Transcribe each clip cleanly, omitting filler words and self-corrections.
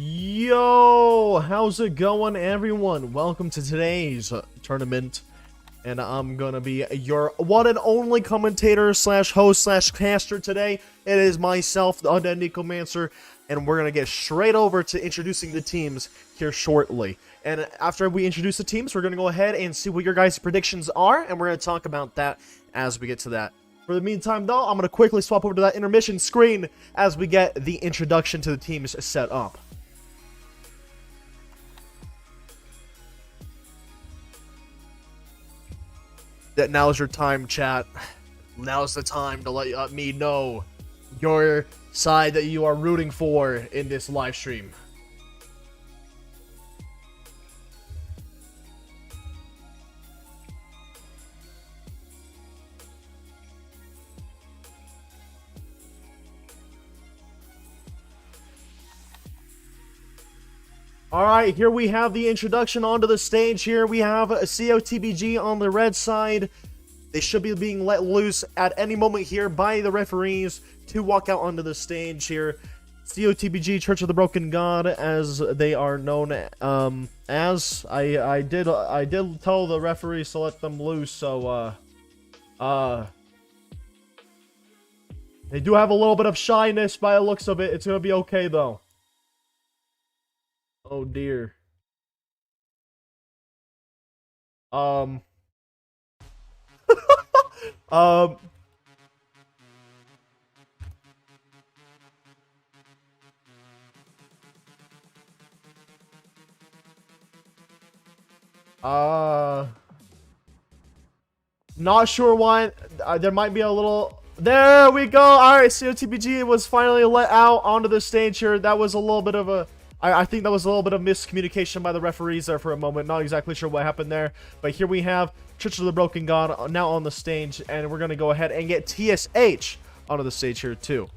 Yo, how's it going, everyone? Welcome to today's tournament, and I'm gonna be your one and only commentator slash host slash caster today. It is myself, the Undead Necomancer, and we're gonna get straight over to introducing the teams here shortly. And after we introduce the teams, we're gonna go ahead and see what your guys' predictions are, and we're gonna talk about that as we get to that. For the meantime, though, I'm gonna quickly swap over to that intermission screen as we get the introduction to the teams set up. That now's your time, chat. Now's the time to let me know your side that you are rooting for in this live stream. Alright, here we have the introduction onto the stage. Here we have a COTBG on the red side. They should be being let loose at any moment here by the referees to walk out onto the stage here. COTBG, Church of the Broken God, as they are known as. I did tell the referees to let them loose, so they do have a little bit of shyness by the looks of it. It's gonna be okay though. Oh dear. Not sure why. There might be a little. There we go. All right, COTBG was finally let out onto the stage here. That was a little bit of a. I think that was a little bit of miscommunication by the referees there for a moment. Not exactly sure what happened there. But here we have Church of the Broken God now on the stage. And we're going to go ahead and get TSH onto the stage here too.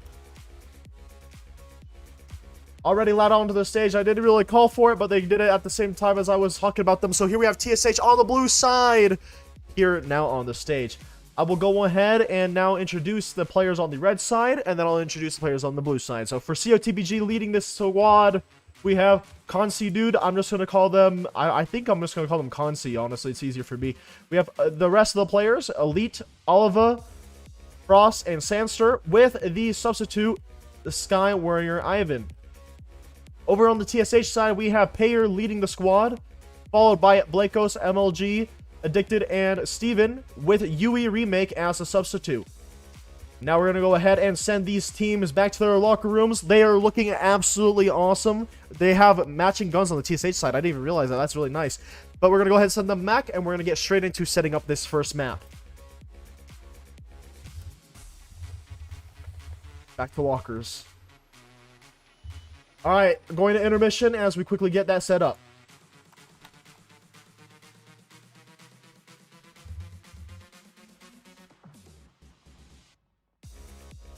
Already let onto the stage. I didn't really call for it, but they did it at the same time as I was talking about them. So here we have TSH on the blue side here now on the stage. I will go ahead and now introduce the players on the red side, and then I'll introduce the players on the blue side. So for COTBG leading this squad, we have Consi Dude. I'm just going to call them, I think I'm just going to call them Consi, honestly. It's easier for me. We have the rest of the players, Elite, Oliva, Frost, and Sandster, with the substitute, the Sky Warrior Ivan. Over on the TSH side, we have Payer leading the squad, followed by Blakos, MLG, Addicted, and Steven, with Yui Remake as a substitute. Now we're going to go ahead and send these teams back to their locker rooms. They are looking absolutely awesome. They have matching guns on the TSH side. I didn't even realize that. That's really nice. But we're going to go ahead and send them back, and we're going to get straight into setting up this first map. Back to walkers. Alright, going to intermission as we quickly get that set up.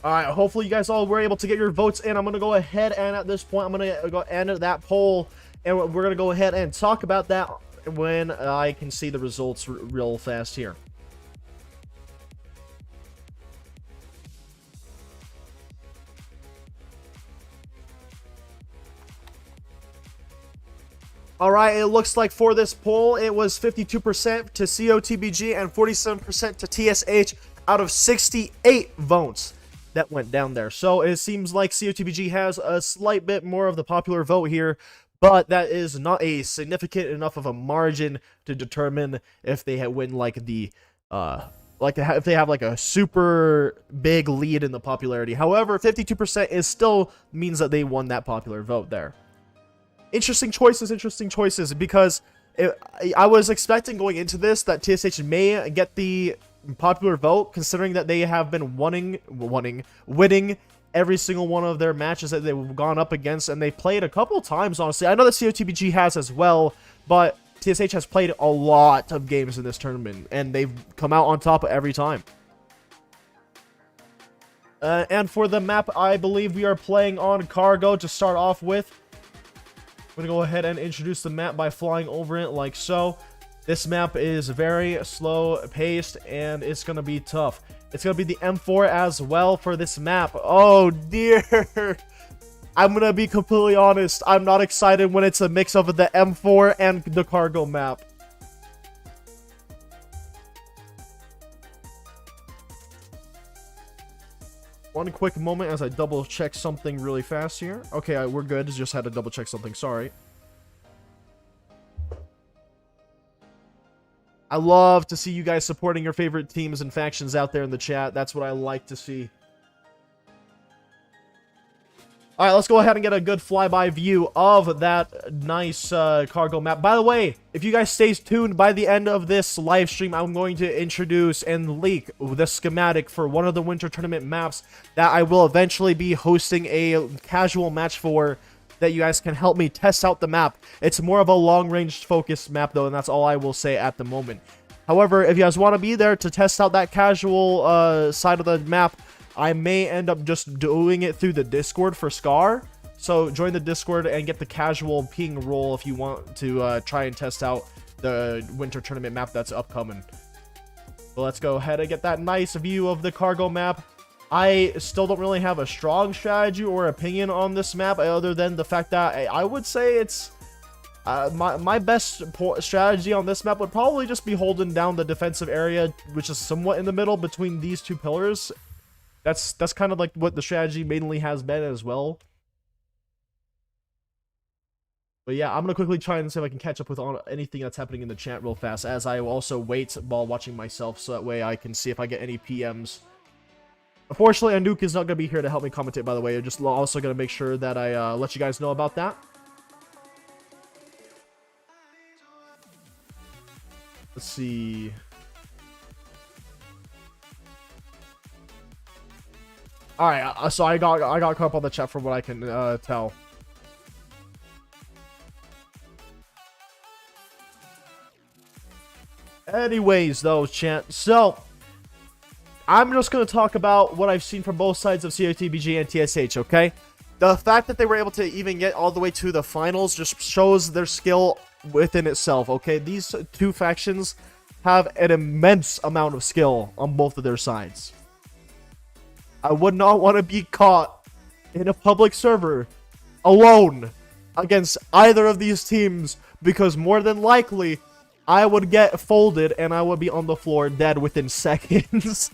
Alright, hopefully you guys all were able to get your votes in. I'm going to go ahead and at this point, I'm going to go end that poll. And we're going to go ahead and talk about that when I can see the results real fast here. Alright, it looks like for this poll, it was 52% to COTBG and 47% to TSH out of 68 votes that went down there. So it seems like COTBG has a slight bit more of the popular vote here, but that is not a significant enough of a margin to determine if they win like the if they have like a super big lead in the popularity. However, 52% is still means that they won that popular vote there. Interesting choices, because I was expecting going into this that TSH may get the popular vote, considering that they have been winning every single one of their matches that they've gone up against, and they played a couple times, honestly. I know that COTBG has as well, but TSH has played a lot of games in this tournament, and they've come out on top every time. And for the map, I believe we are playing on Cargo to start off with. I'm going to go ahead and introduce the map by flying over it like so. This map is very slow paced, and it's going to be tough. It's going to be the M4 as well for this map. Oh dear. I'm gonna be completely honest. I'm not excited when it's a mix of the M4 and the cargo map. One quick moment as I double check something really fast here. Okay, we're good. Just had to double check something. Sorry. I love to see you guys supporting your favorite teams and factions out there in the chat. That's what I like to see. All right, let's go ahead and get a good flyby view of that nice cargo map. By the way, if you guys stay tuned, by the end of this live stream, I'm going to introduce and leak the schematic for one of the winter tournament maps that I will eventually be hosting a casual match for, that you guys can help me test out the map. It's more of a long-range focused map, though, and that's all I will say at the moment. However, if you guys want to be there to test out that casual side of the map, I may end up just doing it through the Discord for SCR. So join the Discord and get the casual ping role if you want to try and test out the winter tournament map that's upcoming. So let's go ahead and get that nice view of the cargo map. I still don't really have a strong strategy or opinion on this map, other than the fact that I would say it's my best strategy on this map would probably just be holding down the defensive area, which is somewhat in the middle between these two pillars. That's kind of like what the strategy mainly has been as well. But yeah, I'm going to quickly try and see if I can catch up with anything that's happening in the chat real fast, as I will also wait while watching myself, so that way I can see if I get any PMs. Unfortunately, Anouk is not going to be here to help me commentate, by the way. I'm just also going to make sure that I let you guys know about that. Let's see. Alright, so I got caught up on the chat from what I can tell. Anyways, though, chat. So, I'm just going to talk about what I've seen from both sides of COTBG and TSH, okay? The fact that they were able to even get all the way to the finals just shows their skill within itself, okay? These two factions have an immense amount of skill on both of their sides. I would not want to be caught in a public server alone against either of these teams, because more than likely I would get folded and I would be on the floor dead within seconds.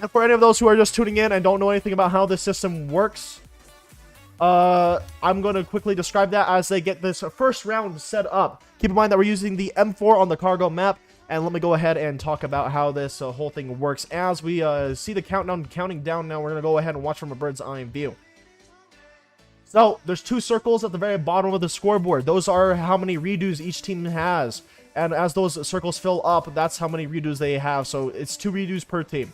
And for any of those who are just tuning in and don't know anything about how this system works, I'm going to quickly describe that as they get this first round set up. Keep in mind that we're using the M4 on the cargo map. And let me go ahead and talk about how this whole thing works. As we see the countdown counting down now, we're going to go ahead and watch from a bird's eye view. So, there's two circles at the very bottom of the scoreboard. Those are how many redos each team has. And as those circles fill up, that's how many redos they have. So, it's 2 redos per team.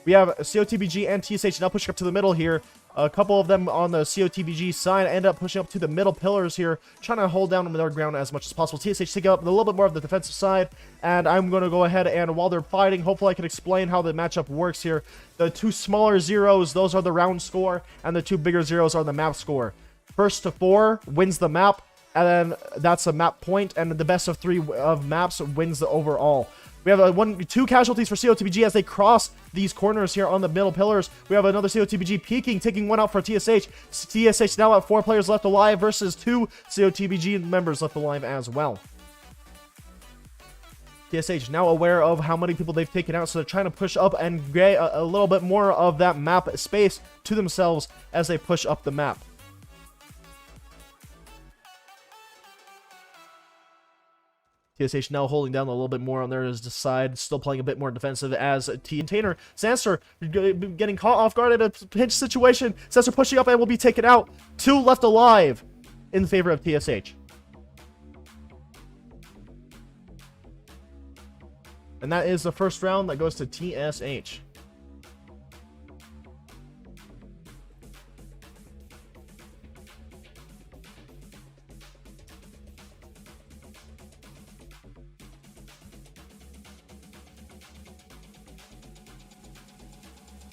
We have COTBG and TSH now pushing up to the middle here. A couple of them on the COTBG side end up pushing up to the middle pillars here, trying to hold down their ground as much as possible. TSH taking up a little bit more of the defensive side, and I'm going to go ahead and while they're fighting, hopefully I can explain how the matchup works here. The 2 smaller zeros, those are the round score, and the 2 bigger zeros are the map score. First to 4 wins the map, and then that's a map point, and the best of 3 of maps wins the overall. We have 2 casualties for COTBG as they cross these corners here on the middle pillars. We have another COTBG peeking, taking one out for TSH. TSH now at 4 players left alive versus 2 COTBG members left alive as well. TSH now aware of how many people they've taken out, so they're trying to push up and get a little bit more of that map space to themselves as they push up the map. TSH now holding down a little bit more on their side, still playing a bit more defensive as Tanner. Sanser getting caught off guard in a pinch situation. Sanser pushing up and will be taken out. 2 left alive in favor of TSH. And that is the first round that goes to TSH.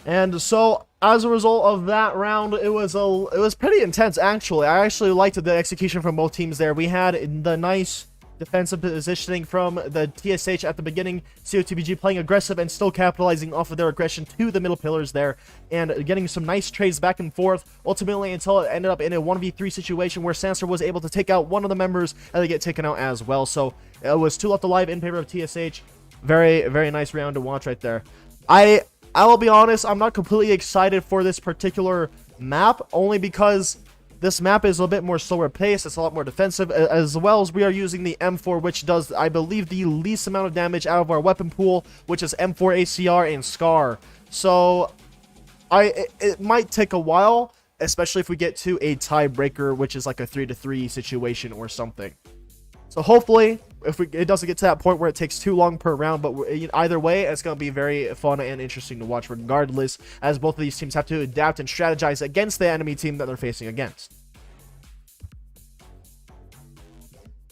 And so, as a result of that round, it was pretty intense, actually. I actually liked the execution from both teams there. We had the nice defensive positioning from the TSH at the beginning. COTBG playing aggressive and still capitalizing off of their aggression to the middle pillars there, and getting some nice trades back and forth, ultimately until it ended up in a 1v3 situation where Sanster was able to take out one of the members, and they get taken out as well. So it was 2 left alive in favor of TSH. Very, very nice round to watch right there. I will be honest, I'm not completely excited for this particular map, only because this map is a bit more slower paced. It's a lot more defensive, as well as we are using the M4, which does, I believe, the least amount of damage out of our weapon pool, which is M4 ACR and SCR. So it might take a while, especially if we get to a tiebreaker, which is like a 3-3 situation or something. So hopefully, if it doesn't get to that point where it takes too long per round, but either way, it's going to be very fun and interesting to watch regardless, as both of these teams have to adapt and strategize against the enemy team that they're facing against.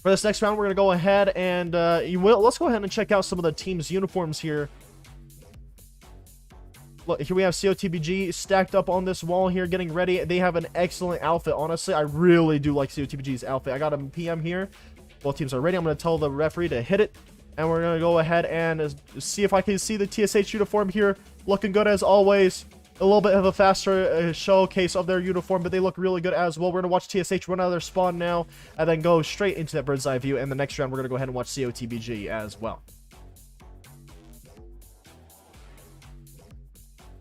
For this next round, we're going to go ahead and let's go ahead and check out some of the team's uniforms here. Look, here we have COTBG stacked up on this wall here, getting ready. They have an excellent outfit, honestly. I really do like COTBG's outfit. I got a PM here. Both teams are ready. I'm going to tell the referee to hit it, and we're going to go ahead and see if I can see the TSH uniform here. Looking good as always. A little bit of a faster showcase of their uniform, but they look really good as well. We're going to watch TSH run out of their spawn now, and then go straight into that bird's eye view. And the next round, we're going to go ahead and watch COTBG as well.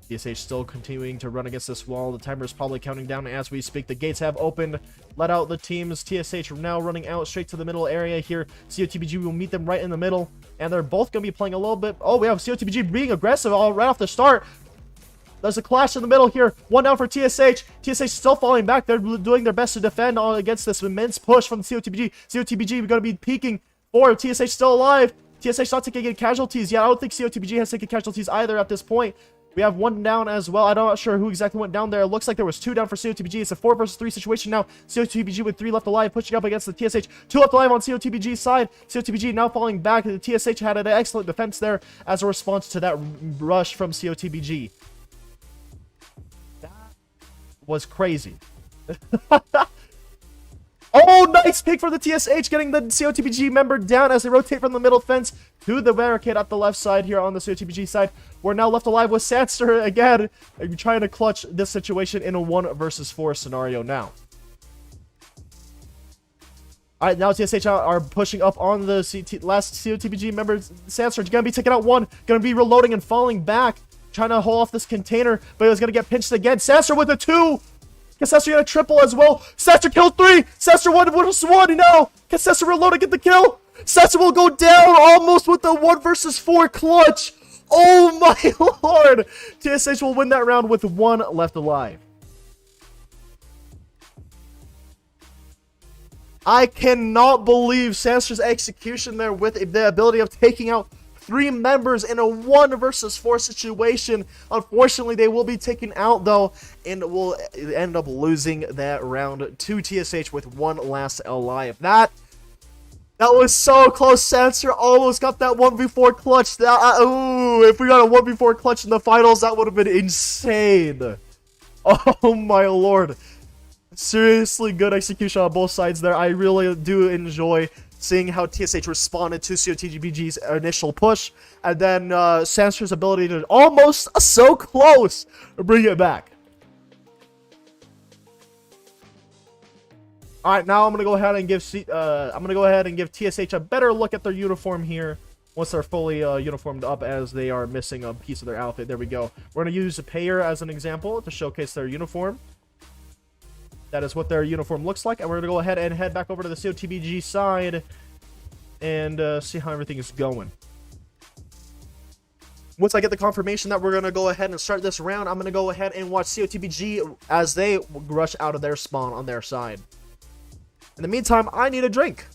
TSH still continuing to run against this wall. The timer is probably counting down as we speak. The gates have opened. Let out the teams. TSH now running out straight to the middle area here. COTBG will meet them right in the middle. And they're both going to be playing a little bit. Oh, we have COTBG being aggressive right off the start. There's a clash in the middle here. One down for TSH. TSH still falling back. They're doing their best to defend against this immense push from COTBG. COTBG going to be peeking for TSH still alive. TSH not taking any casualties yet. I don't think COTBG has taken casualties either at this point. We have one down as well. I'm not sure who exactly went down there. It looks like there was 2 down for COTBG. It's a 4 versus 3 situation now. COTBG with 3 left alive, pushing up against the TSH. 2 left alive on COTBG's side. COTBG now falling back. The TSH had an excellent defense there as a response to that rush from COTBG. That was crazy. Oh, nice pick for the TSH, getting the COTBG member down as they rotate from the middle fence to the barricade at the left side here on the COTBG side. We're now left alive with Sanster again, trying to clutch this situation in a 1 versus 4 scenario now. All right, now TSH are pushing up on the last COTBG member. Sanster going to be taking out one, going to be reloading and falling back, trying to hold off this container, but he's going to get pinched again. Sanster with a 2. Can Sanster get a triple as well? Sanster killed 3. Sanster 1 versus 1 now. Can Sanster reload and get the kill? Sanster will go down almost with the 1 versus 4 clutch. Oh my lord. TSH will win that round with 1 left alive. I cannot believe Sanster's execution there with the ability of taking out 3 members in a 1 versus 4 situation. Unfortunately, they will be taken out though, and will end up losing that round to TSH with 1 last alive. That was so close. Sanster almost got that 1v4 clutch. Ooh, if we got a 1v4 clutch in the finals, that would have been insane. Oh my lord. Seriously good execution on both sides there. I really do enjoy seeing how TSH responded to COTBG's initial push, and then Sanster's ability to almost so close bring it back. All right, now I'm gonna go ahead and give TSH a better look at their uniform here once they're fully uniformed up, as they are missing a piece of their outfit. There we go. We're gonna use a payer as an example to showcase their uniform. That is what their uniform looks like, and we're gonna go ahead and head back over to the COTBG side and see how everything is going. Once I get the confirmation that we're gonna go ahead and start this round, I'm gonna go ahead and watch COTBG as they rush out of their spawn on their side. In the meantime, I need a drink.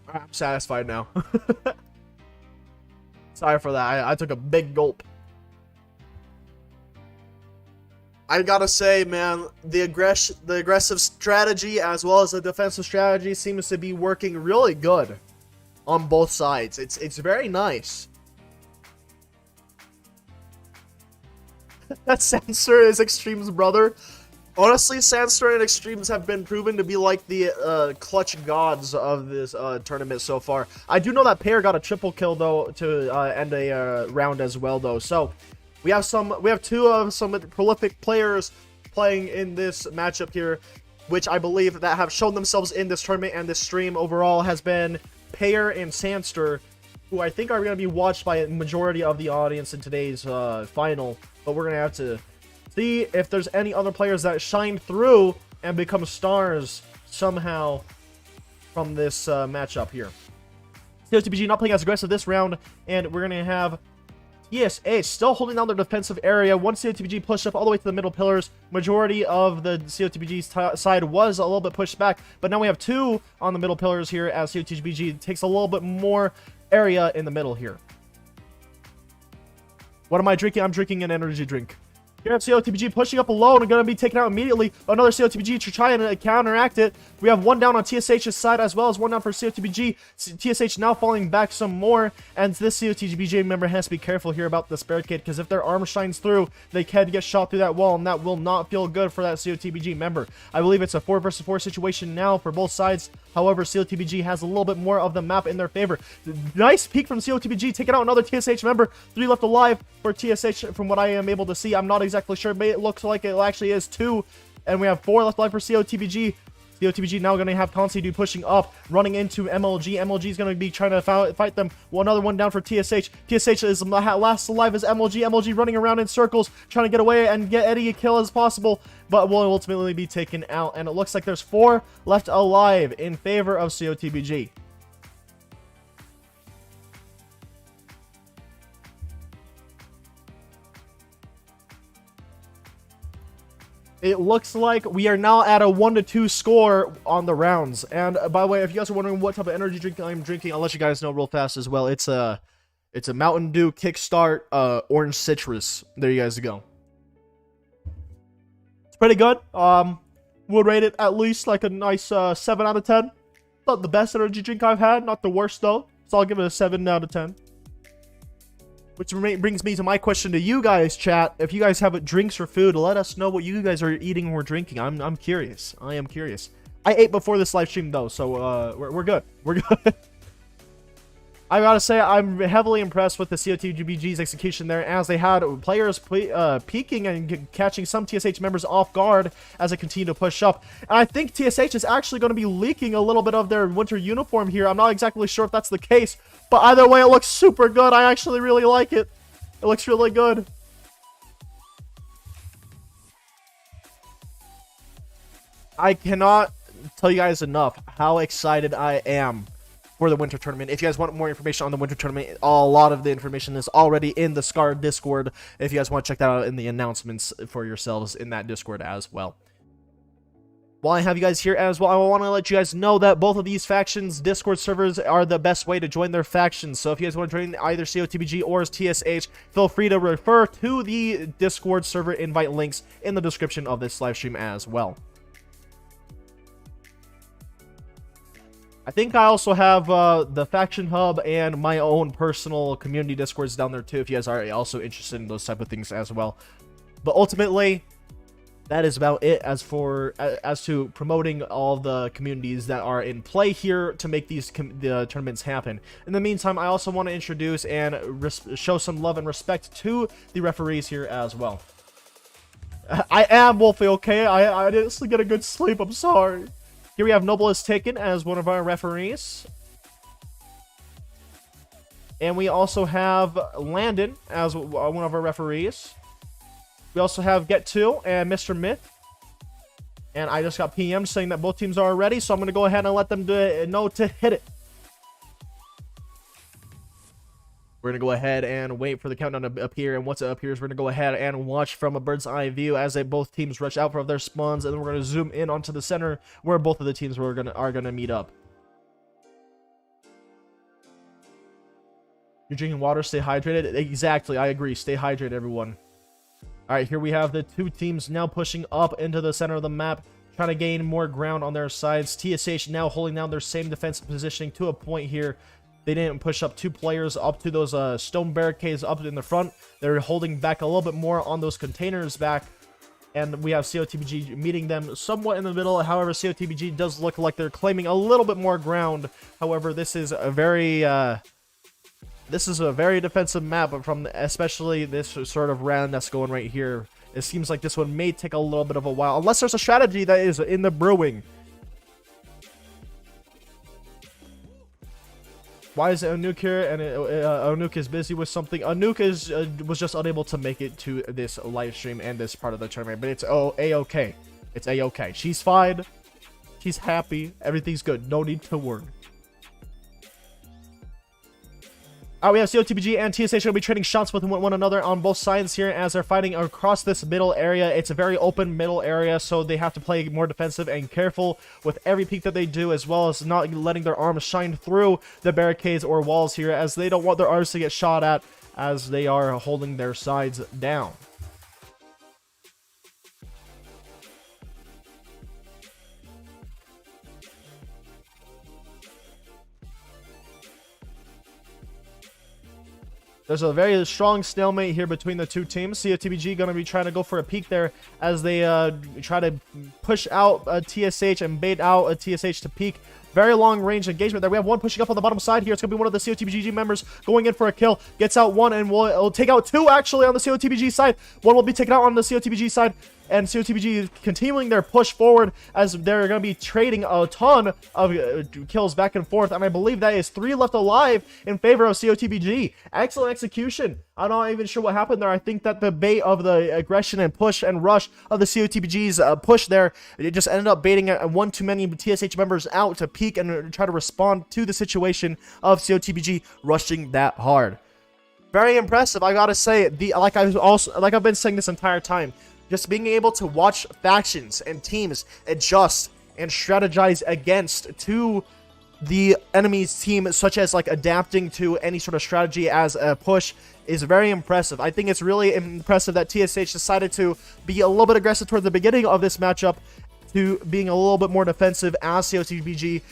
I'm satisfied now. Sorry for that. I took a big gulp. I gotta say, man, the aggressive strategy as well as the defensive strategy seems to be working really good. on both sides. It's very nice. That Sandster is Extreme's brother. Honestly, Sandster and Extremes have been proven to be like the clutch gods of this tournament so far. I do know that Pair got a triple kill though to end a round as well though. So we have two of some prolific players playing in this matchup here, which I believe that have shown themselves in this tournament, and this stream overall has been Pair and Sandster, who I think are going to be watched by a majority of the audience in today's final. But we're going to have to see if there's any other players that shine through and become stars somehow from this matchup here. COTBG not playing as aggressive this round, and we're going to have TSH still holding down their defensive area. One COTBG pushed up all the way to the middle pillars. Majority of the COTBG side was a little bit pushed back, but now we have two on the middle pillars here as COTBG takes a little bit more area in the middle here. What am I drinking? I'm drinking an energy drink. Here we have COTBG pushing up alone and going to be taken out immediately. Another COTBG to try and counteract it. We have one down on TSH's side as well as one down for COTBG. TSH now falling back some more. And this COTBG member has to be careful here about this barricade, because if their arm shines through, they can get shot through that wall, and that will not feel good for that COTBG member. I believe it's a 4 versus 4 situation now for both sides. However, COTBG has a little bit more of the map in their favor. Nice peek from COTBG, taking out another TSH member. 3 left alive for TSH from what I am able to see. I'm not exactly sure, but it looks like it actually is 2. And we have 4 left alive for COTBG. COTBG now going to have Consti pushing up, running into MLG. MLG is going to be trying to fight them. Another one down for TSH. TSH is last alive as MLG. MLG running around in circles, trying to get away and get Eddie a kill as possible, but will ultimately be taken out. And it looks like there's 4 left alive in favor of COTBG. It looks like we are now at a 1-2 score on the rounds. And by the way, if you guys are wondering what type of energy drink I'm drinking, I'll let you guys know real fast as well. It's a Mountain Dew Kickstart Orange Citrus. There you guys go. It's pretty good. Would rate it at least like a nice 7 out of 10. Not the best energy drink I've had, not the worst though. So I'll give it a 7 out of 10. Which brings me to my question to you guys, chat. If you guys have drinks or food, let us know what you guys are eating or drinking. I'm curious. I am curious. I ate before this live stream though, so we're good. We're good. I gotta say, I'm heavily impressed with the COTBG's execution there, as they had players peeking and catching some TSH members off guard as they continue to push up. And I think TSH is actually going to be leaking a little bit of their winter uniform here. I'm not exactly sure if that's the case, but either way, it looks super good. I actually really like it. It looks really good. I cannot tell you guys enough how excited I am for the winter tournament. If you guys want more information on the winter tournament, a lot of the information is already in the SCR Discord. If you guys want to check that out in the announcements for yourselves in that Discord as well. While I have you guys here as well, I want to let you guys know that both of these factions' Discord servers are the best way to join their factions. So if you guys want to join either COTBG or TSH, feel free to refer to the Discord server invite links in the description of this live stream as well. I think I also have the Faction Hub and my own personal community Discords down there too, if you guys are also interested in those type of things as well. But ultimately, that is about it as to promoting all the communities that are in play here to make these the tournaments happen. In the meantime, I also want to introduce and show some love and respect to the referees here as well. I am Wolfie, okay? I didn't get a good sleep, I'm sorry. Here we have Noble is taken as one of our referees. And we also have Landon as one of our referees. We also have Get2 and Mr. Myth. And I just got PM saying that both teams are ready, so I'm going to go ahead and let them know to hit it. We're going to go ahead and wait for the countdown to appear, and once it appears, we're going to go ahead and watch from a bird's eye view as both teams rush out for their spawns, and then we're going to zoom in onto the center where both of the teams are going to meet up. You're drinking water, stay hydrated. Exactly, I agree. Stay hydrated, everyone. All right, here we have the two teams now pushing up into the center of the map, trying to gain more ground on their sides. TSH now holding down their same defensive positioning to a point here. they didn't push up 2 players up to those stone barricades up in the front. They're holding back a little bit more on those containers back. And we have COTBG meeting them somewhat in the middle. However, COTBG does look like they're claiming a little bit more ground. However, this is a very defensive map, from especially this sort of round that's going right here. It seems like this one may take a little bit of a while, unless there's a strategy that is in the brewing. Why is Anouk here? And Anouk is busy with something. Anouk was just unable to make it to this live stream and this part of the tournament, but it's a-okay. It's a-okay. She's fine. She's happy. Everything's good. No need to worry. We have COTBG and TSH going to be trading shots with one another on both sides here as they're fighting across this middle area. It's a very open middle area, so they have to play more defensive and careful with every peek that they do, as well as not letting their arms shine through the barricades or walls here, as they don't want their arms to get shot at as they are holding their sides down. There's a very strong stalemate here between the two teams. COTBG going to be trying to go for a peek there as they try to push out a TSH and bait out a TSH to peek. Very long range engagement there. We have one pushing up on the bottom side here. It's going to be one of the COTBG members going in for a kill. Gets out one and will take out 2 actually on the COTBG side. One will be taken out on the COTBG side. And COTBG continuing their push forward as they're going to be trading a ton of kills back and forth. And I believe that is 3 left alive in favor of COTBG. Excellent execution. I'm not even sure what happened there. I think that the bait of the aggression and push and rush of the COTBG's push there, it just ended up baiting one too many TSH members out to peek and try to respond to the situation of COTBG rushing that hard. Very impressive, I gotta say. Like I've been saying this entire time, just being able to watch factions and teams adjust and strategize against to the enemy's team, such as like adapting to any sort of strategy as a push, is very impressive. I think it's really impressive that TSH decided to be a little bit aggressive towards the beginning of this matchup to being a little bit more defensive as COTBG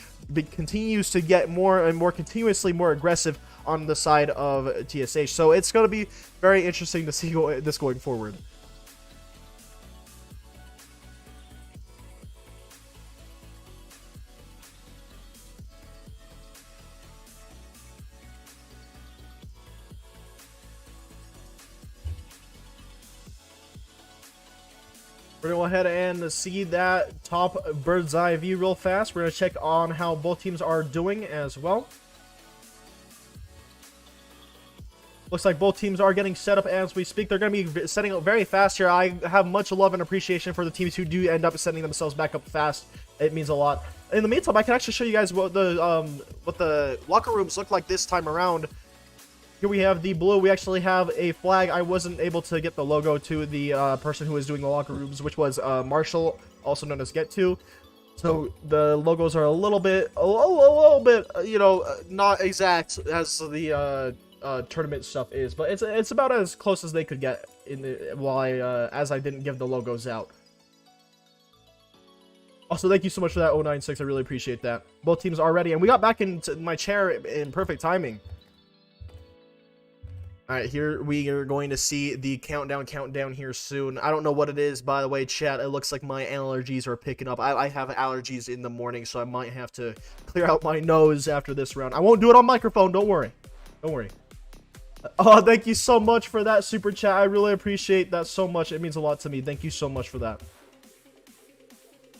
continues to get more and more continuously more aggressive on the side of TSH. So it's going to be very interesting to see this going forward. We're going to go ahead and see that top bird's eye view real fast. We're going to check on how both teams are doing as well. Looks like both teams are getting set up as we speak. They're going to be setting up very fast here. I have much love and appreciation for the teams who do end up setting themselves back up fast. It means a lot. In the meantime, I can actually show you guys what the locker rooms look like this time around. Here we have the blue. We actually have a flag. I wasn't able to get the logo to the person who was doing the locker rooms, which was Marshall, also known as Get2. So the logos are a little bit, you know, not exact as the tournament stuff is, but it's about as close as they could get in the as I didn't give the logos out. Also, thank you so much for that 096. I really appreciate that. Both teams are ready, and we got back into my chair in perfect timing. Alright, here we are going to see the countdown here soon. I don't know what it is, by the way, chat. It looks like my allergies are picking up. I have allergies in the morning, so I might have to clear out my nose after this round. I won't do it on microphone, don't worry. Don't worry. Oh, thank you so much for that super chat. I really appreciate that so much. It means a lot to me. Thank you so much for that.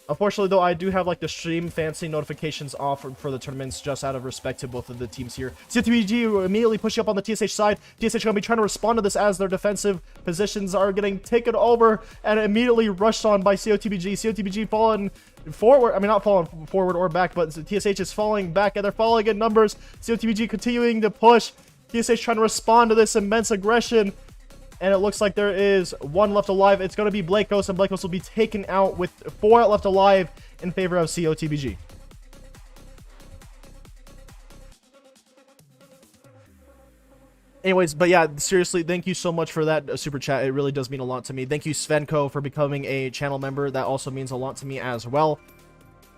Unfortunately, though, I do have like the stream fancy notifications off for the tournaments, just out of respect to both of the teams here. CTBG immediately pushing up on the TSH side. TSH going to be trying to respond to this as their defensive positions are getting taken over and immediately rushed on by COTBG. COTBG falling forward. I mean, not falling forward or back, but TSH is falling back, and they're falling in numbers. COTBG continuing to push. TSH trying to respond to this immense aggression. And it looks like there is one left alive. It's going to be Blakos, and Blakos will be taken out with 4 left alive in favor of COTBG. Anyways, but yeah, seriously, thank you so much for that super chat. It really does mean a lot to me. Thank you, Svenko, for becoming a channel member. That also means a lot to me as well.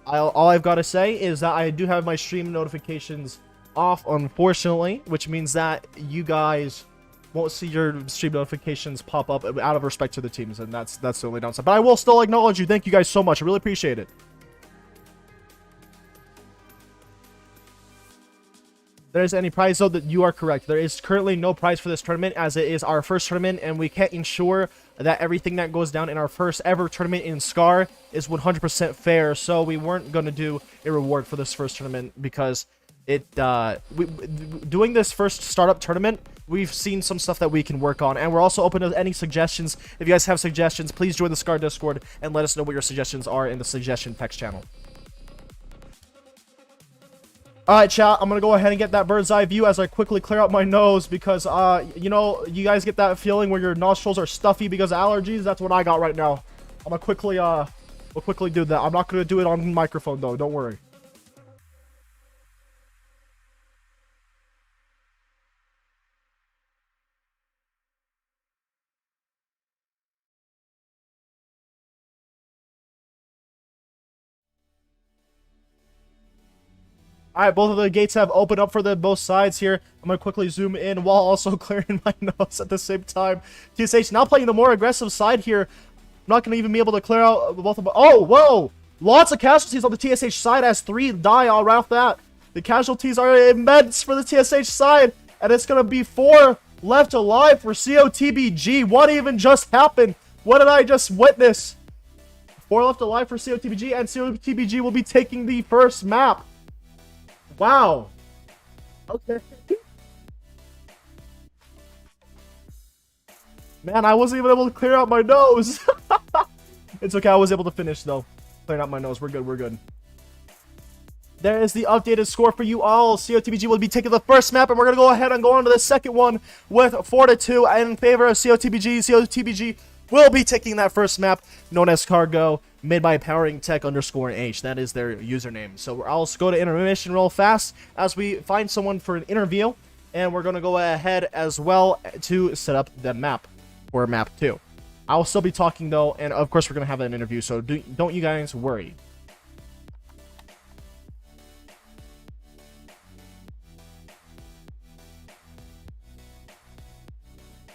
All I've got to say is that I do have my stream notifications off, unfortunately, which means that you guys won't see your stream notifications pop up out of respect to the teams, and that's the only downside. But I will still acknowledge you. Thank you guys so much. I really appreciate it. There is any prize, though, that you are correct. There is currently no prize for this tournament, as it is our first tournament, and we can't ensure that everything that goes down in our first ever tournament in SCR is 100% fair. So we weren't going to do a reward for this first tournament because doing this first startup tournament, we've seen some stuff that we can work on, and we're also open to any suggestions. If you guys have suggestions, please join the SCR Discord and let us know what your suggestions are in the suggestion text channel. Alright, chat, I'm gonna go ahead and get that bird's eye view as I quickly clear out my nose because, you know, you guys get that feeling where your nostrils are stuffy because of allergies? That's what I got right now. I'm gonna quickly, we'll quickly do that. I'm not gonna do it on microphone, though. Don't worry. Alright, both of the gates have opened up for the both sides here. I'm going to quickly zoom in while also clearing my nose at the same time. TSH now playing the more aggressive side here. I'm not going to even be able to clear out both of them. Oh, whoa! Lots of casualties on the TSH side as 3 die all right off that. The casualties are immense for the TSH side. And it's going to be 4 left alive for COTBG. What even just happened? What did I just witness? 4 left alive for COTBG, and COTBG will be taking the first map. Wow. Okay. Man, I wasn't even able to clear out my nose. It's okay. I was able to finish, though. Clearing out my nose. We're good. We're good. There is the updated score for you all. COTBG will be taking the first map, and we're going to go ahead and go on to the second one with 4-2 in favor of COTBG. COTBG will be taking that first map, known as Cargo, made by Powering Tech _H. That is their username. So I'll also go to Intermission real fast as we find someone for an interview, and we're going to go ahead as well to set up the map for map 2. I'll still be talking, though, and of course we're going to have an interview, so don't you guys worry.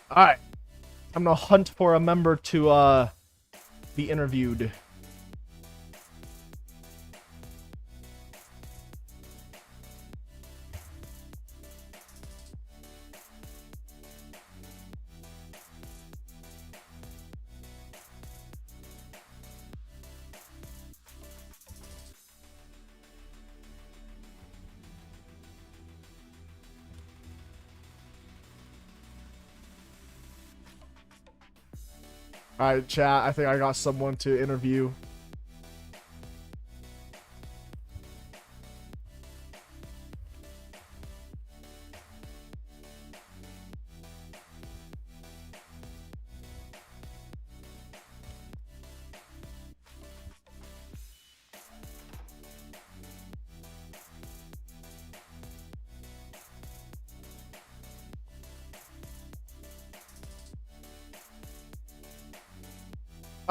Alright. I'm going to hunt for a member to be interviewed. Alright, chat, I think I got someone to interview.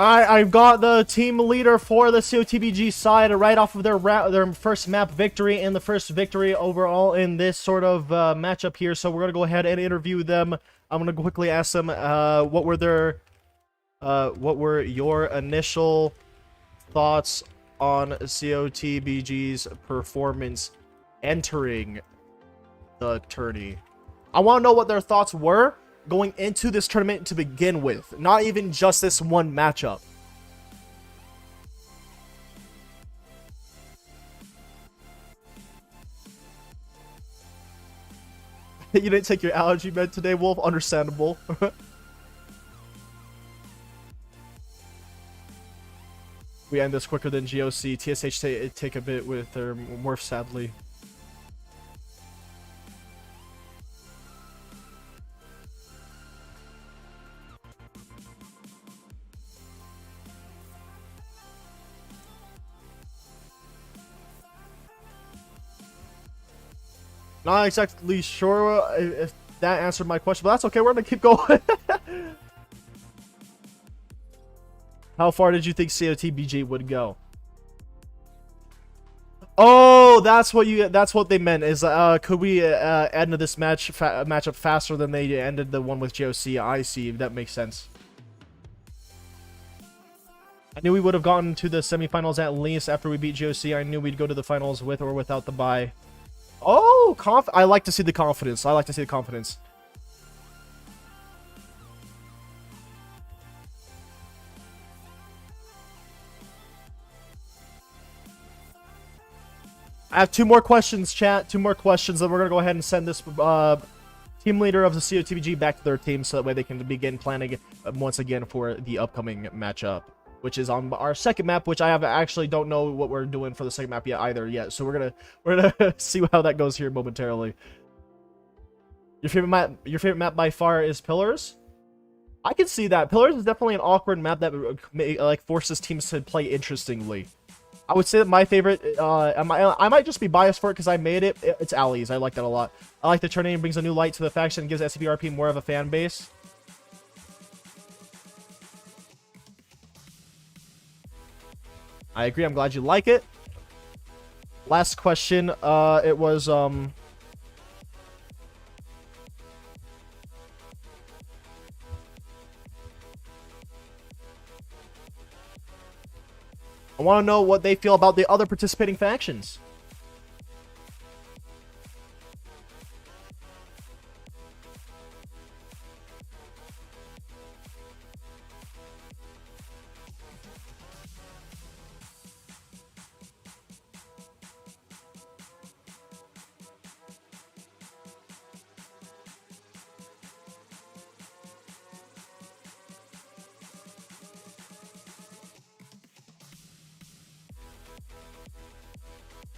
I've got the team leader for the COTBG side right off of their first map victory and the first victory overall in this sort of matchup here. So we're gonna go ahead and interview them. I'm gonna quickly ask them what were your initial thoughts on COTBG's performance entering the tourney. I want to know what their thoughts were going into this tournament to begin with, not even just this one matchup. You didn't take your allergy med today, Wolf? Understandable. We end this quicker than GOC. TSH take a bit with their morph, sadly. Not exactly sure if that answered my question, but that's okay. We're gonna keep going. How far did you think COTBG would go? Oh, that's what they meant. Is could we end this matchup faster than they ended the one with JOC? I see. That makes sense. I knew we would have gotten to the semifinals at least after we beat JOC. I knew we'd go to the finals with or without the bye. Oh, I like to see the confidence. I like to see the confidence. I have 2 more questions, chat. 2 more questions, and we're going to go ahead and send this team leader of the COTBG back to their team so that way they can begin planning once again for the upcoming matchup, which is on our second map, which I actually don't know what we're doing for the second map yet. So we're gonna see how that goes here momentarily. Your favorite map by far is Pillars. I can see that. Pillars is definitely an awkward map that like forces teams to play interestingly. I would say that my favorite, I might just be biased for it because I made it. It's Alleys. I like that a lot. I like the Tourney brings a new light to the faction and gives SCP more of a fan base. I agree. I'm glad you like it. Last question. It was I want to know what they feel about the other participating factions.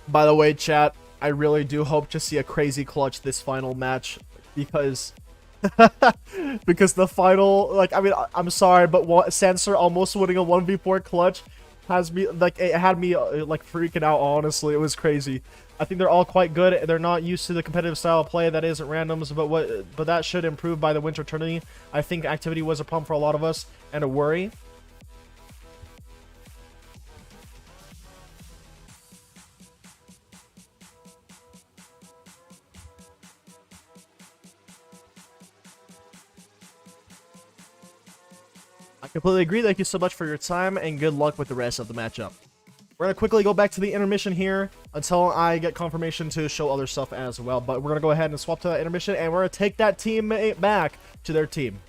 By the way, chat, I really do hope to see a crazy clutch this final match because because the final, like, I mean, I'm sorry, but Censor almost winning a 1v4 clutch has me, like, it had me like freaking out. Honestly, it was crazy. I think they're all quite good. They're not used to the competitive style of play that isn't randoms, but that should improve by the winter tourney. I think activity was a problem for a lot of us and a worry. I completely agree. Thank you so much for your time, and good luck with the rest of the matchup. We're going to quickly go back to the intermission here until I get confirmation to show other stuff as well. But we're going to go ahead and swap to that intermission, and we're going to take that teammate back to their team.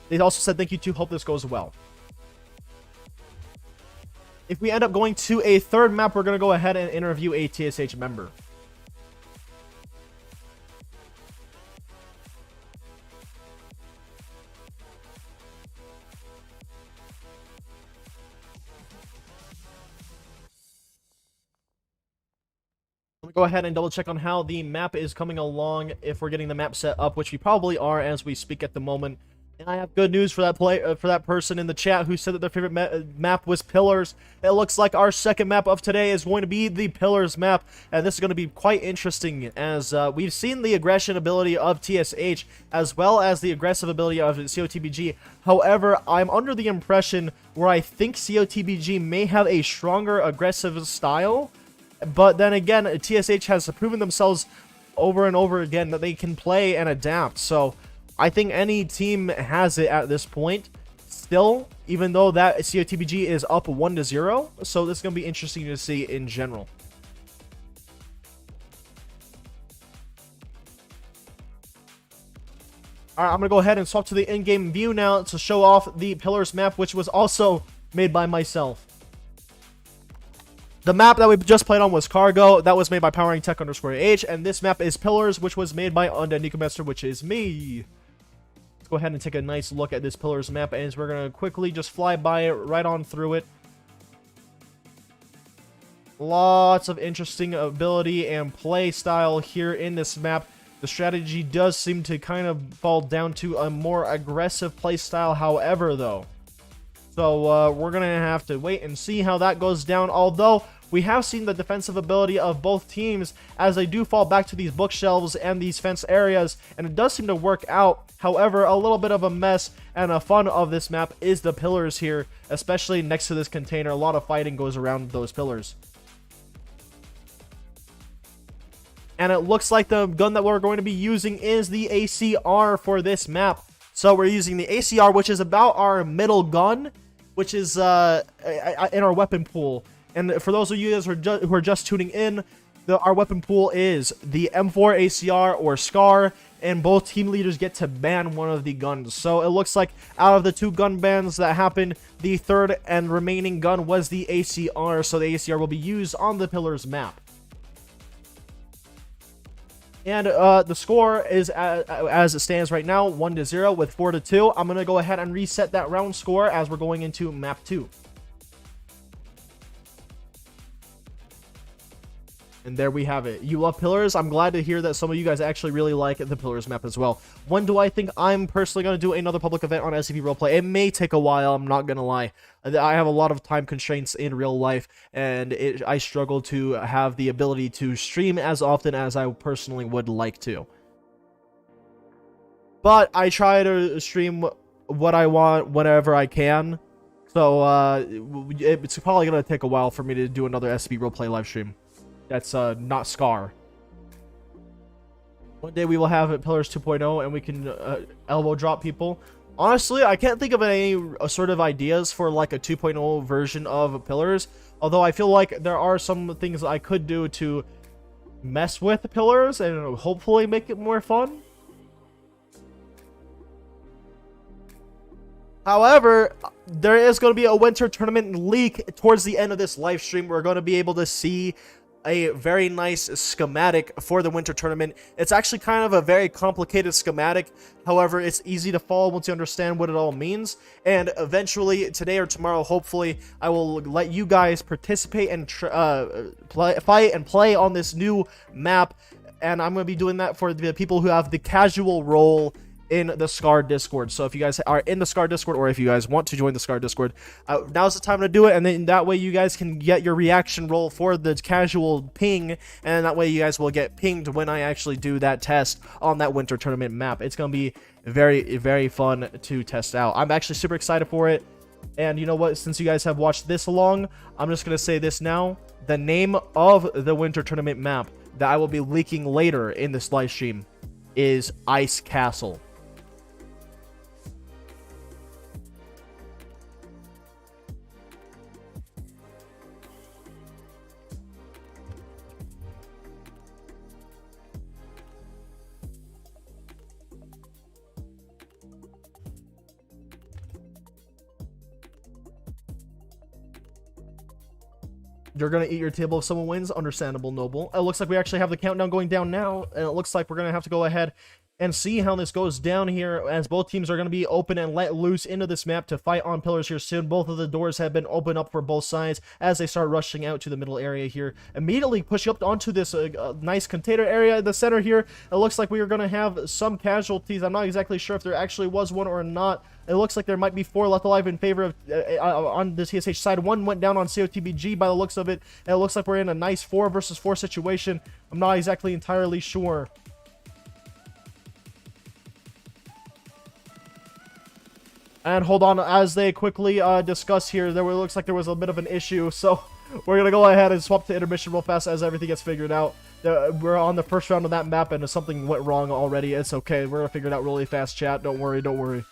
They also said thank you too. Hope this goes well. If we end up going to a third map, we're going to go ahead and interview a TSH member. Go ahead and double check on how the map is coming along, if we're getting the map set up, which we probably are as we speak at the moment. And I have good news for that person in the chat who said that their favorite map was Pillars. It looks like our second map of today is going to be the Pillars map, and this is going to be quite interesting as we've seen the aggression ability of TSH as well as the aggressive ability of COTBG. However, I'm under the impression where I think COTBG may have a stronger aggressive style. But then again, TSH has proven themselves over and over again that they can play and adapt. So I think any team has it at this point still, even though that COTBG is up 1-0. So this is going to be interesting to see in general. Alright, I'm going to go ahead and swap to the in-game view now to show off the Pillars map, which was also made by myself. The map that we just played on was Cargo. That was made by PoweringTech_H. And this map is Pillars, which was made by Undead Necromancer, which is me. Let's go ahead and take a nice look at this Pillars map. And we're going to quickly just fly by it, right on through it. Lots of interesting ability and play style here in this map. The strategy does seem to kind of fall down to a more aggressive play style, however, though. So we're going to have to wait and see how that goes down. Although we have seen the defensive ability of both teams as they do fall back to these bookshelves and these fence areas, and it does seem to work out. However, a little bit of a mess and a fun of this map is the pillars here, especially next to this container. A lot of fighting goes around those pillars. And it looks like the gun that we're going to be using is the ACR for this map. So we're using the ACR, which is about our middle gun, which is in our weapon pool. And for those of you guys who are just tuning in, our weapon pool is the M4 ACR or SCR, and both team leaders get to ban one of the guns. So it looks like out of the 2 gun bans that happened, the third and remaining gun was the ACR, so the ACR will be used on the Pillars map. And the score is, as it stands right now, 1-0 with 4-2. I'm going to go ahead and reset that round score as we're going into map 2. And there we have it. You love Pillars. I'm glad to hear that some of you guys actually really like the Pillars map as well. When do I think I'm personally going to do another public event on SCP Roleplay? It may take a while, I'm not going to lie. I have a lot of time constraints in real life, and I struggle to have the ability to stream as often as I personally would like to. But I try to stream what I want whenever I can. So it's probably going to take a while for me to do another SCP Roleplay live stream. That's not SCAR. One day we will have Pillars 2.0 and we can elbow drop people. Honestly, I can't think of any sort of ideas for like a 2.0 version of Pillars. Although I feel like there are some things I could do to mess with Pillars and hopefully make it more fun. However, there is going to be a winter tournament leak towards the end of this live stream. We're going to be able to see a very nice schematic for the winter tournament. It's actually kind of a very complicated schematic. However, it's easy to follow once you understand what it all means. And eventually, today or tomorrow, hopefully, I will let you guys participate and fight and play on this new map. And I'm going to be doing that for the people who have the casual role in the SCAR Discord. So if you guys are in the SCAR Discord, or if you guys want to join the SCAR Discord, now's the time to do it, and then that way you guys can get your reaction roll for the casual ping, and that way you guys will get pinged when I actually do that test on that winter tournament map. It's gonna be very, very fun to test out. I'm actually super excited for it. And you know what, since you guys have watched this long, I'm just gonna say this now. The name of the winter tournament map that I will be leaking later in this live stream is Ice Castle. You're going to eat your table if someone wins. Understandable, Noble. It looks like we actually have the countdown going down now, and it looks like we're going to have to go ahead and see how this goes down here, as both teams are going to be open and let loose into this map to fight on Pillars here soon. Both of the doors have been opened up for both sides as they start rushing out to the middle area here, immediately pushing up onto this nice container area in the center here. It looks like we are going to have some casualties. I'm not exactly sure if there actually was one or not. It looks like there might be 4 left alive in favor of on the TSH side. 1 went down on COTBG by the looks of it. And it looks like we're in a nice 4 versus 4 situation. I'm not exactly entirely sure. And hold on, as they quickly discuss here, looks like there was a bit of an issue. So we're going to go ahead and swap to intermission real fast as everything gets figured out. We're on the first round of that map and something went wrong already. It's okay. We're going to figure it out really fast, chat. Don't worry, don't worry.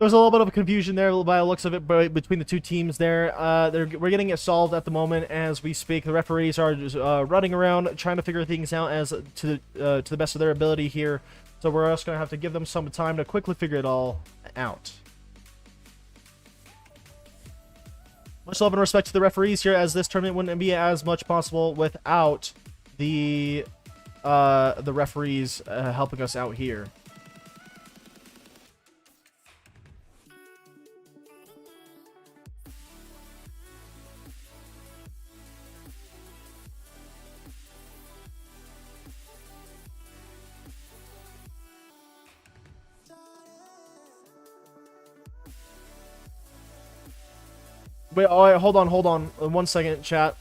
was a little bit of a confusion there by the looks of it between the two teams there. We're getting it solved at the moment as we speak. The referees are just running around trying to figure things out as to the best of their ability here. So we're just going to have to give them some time to quickly figure it all out. Much love and respect to the referees here, as this tournament wouldn't be as much possible without the referees helping us out here. Wait, oh, wait, hold on. 1 second, chat.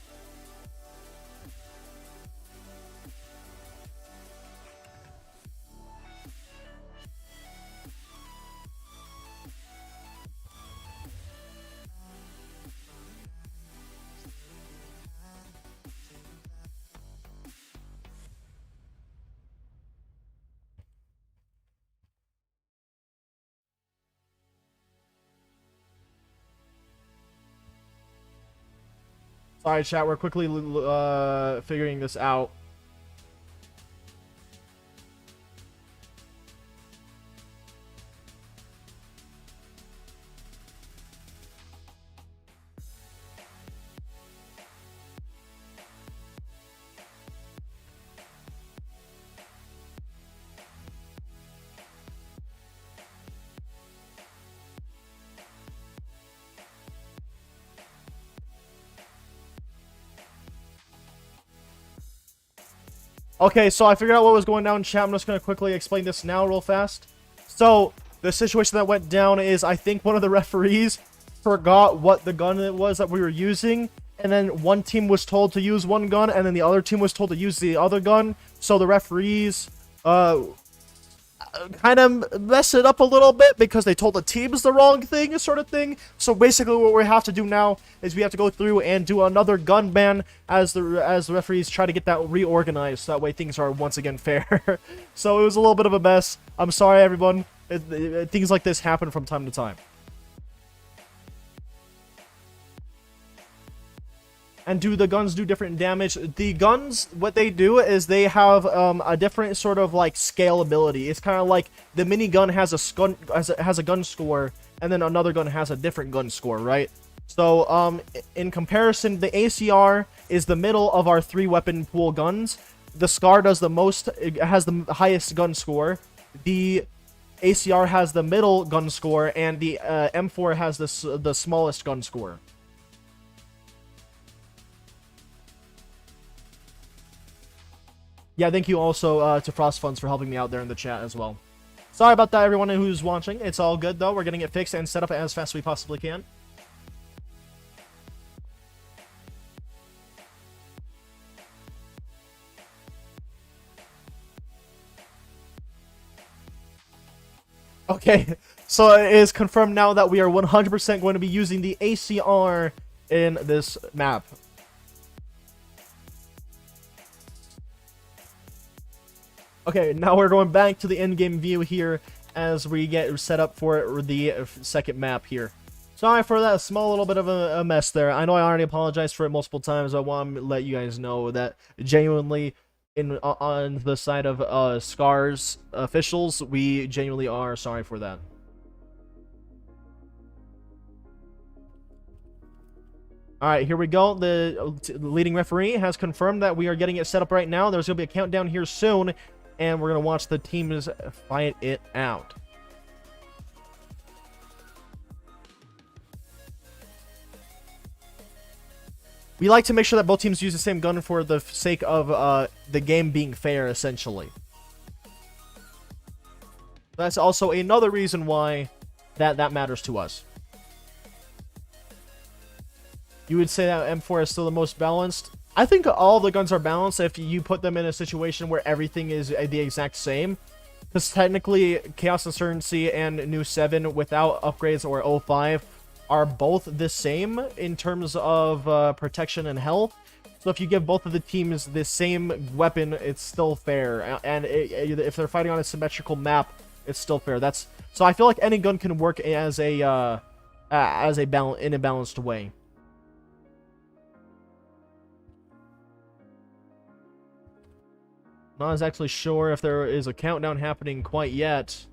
Sorry, chat, we're quickly figuring this out. Okay, so I figured out what was going down in chat. I'm just going to quickly explain this now real fast. So, the situation that went down is I think one of the referees forgot what the gun it was that we were using. And then one team was told to use one gun, and then the other team was told to use the other gun. So the referees kind of mess it up a little bit because they told the teams the wrong thing, sort of thing. So basically what we have to do now is we have to go through and do another gun ban as the referees try to get that reorganized, so that way things are once again fair. So it was a little bit of a mess. I'm sorry, everyone. Things like this happen from time to time. And do the guns do different damage? The guns, what they do is they have a different sort of like scalability. It's kind of like the minigun has a gun score, and then another gun has a different gun score, right? So in comparison, the ACR is the middle of our 3-weapon pool guns. The SCR does the most, it has the highest gun score. The ACR has the middle gun score, and the M4 has the smallest gun score. Yeah, thank you also to Frost Funds for helping me out there in the chat as well. Sorry about that, everyone who's watching. It's all good, though. We're getting it fixed and set up as fast as we possibly can. Okay, so it is confirmed now that we are 100% going to be using the ACR in this map. Okay, now we're going back to the in-game view here as we get set up for the second map here. Sorry for that small little bit of a mess there. I know I already apologized for it multiple times. I want to let you guys know that genuinely, on the side of SCAR's officials, we genuinely are sorry for that. Alright, here we go. The leading referee has confirmed that we are getting it set up right now. There's going to be a countdown here soon, and we're going to watch the teams fight it out. We like to make sure that both teams use the same gun for the sake of the game being fair, essentially. That's also another reason why that matters to us. You would say that M4 is still the most balanced? I think all the guns are balanced if you put them in a situation where everything is the exact same. Because technically, Chaos Insurgency and New 7 without upgrades or 05 are both the same in terms of protection and health. So if you give both of the teams the same weapon, it's still fair. And if they're fighting on a symmetrical map, It's still fair. So I feel like any gun can work as a in a balanced way. Not exactly sure if there is a countdown happening quite yet.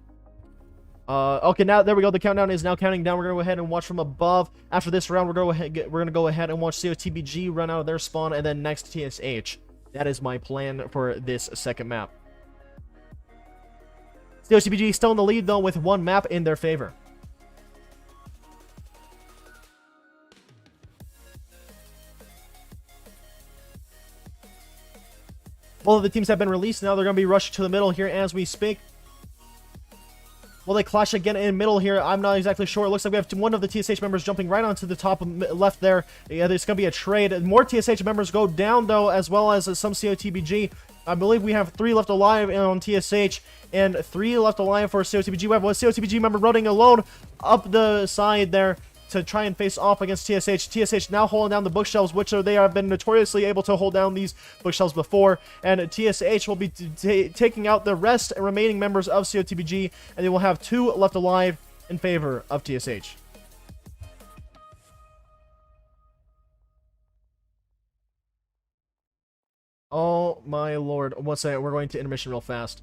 Okay, now there we go. The countdown is now counting down. We're gonna go ahead and watch from above. After this round, we're gonna go ahead and watch COTBG run out of their spawn, and then next TSH. That is my plan for this second map. COTBG still in the lead though, with one map in their favor. Both of the teams have been released. Now they're going to be rushing to the middle here as we speak. Will they clash again in middle here? I'm not exactly sure. It looks like we have one of the TSH members jumping right onto the top left there. Yeah, there's going to be a trade. More TSH members go down, though, as well as some COTBG. I believe we have 3 left alive on TSH and 3 left alive for COTBG. We have one COTBG member running alone up the side there to try and face off against TSH. TSH now holding down the bookshelves, which they have been notoriously able to hold down these bookshelves before. And TSH will be taking out the rest and remaining members of COTBG, and they will have 2 left alive in favor of TSH. Oh my lord. One second, we're going to intermission real fast.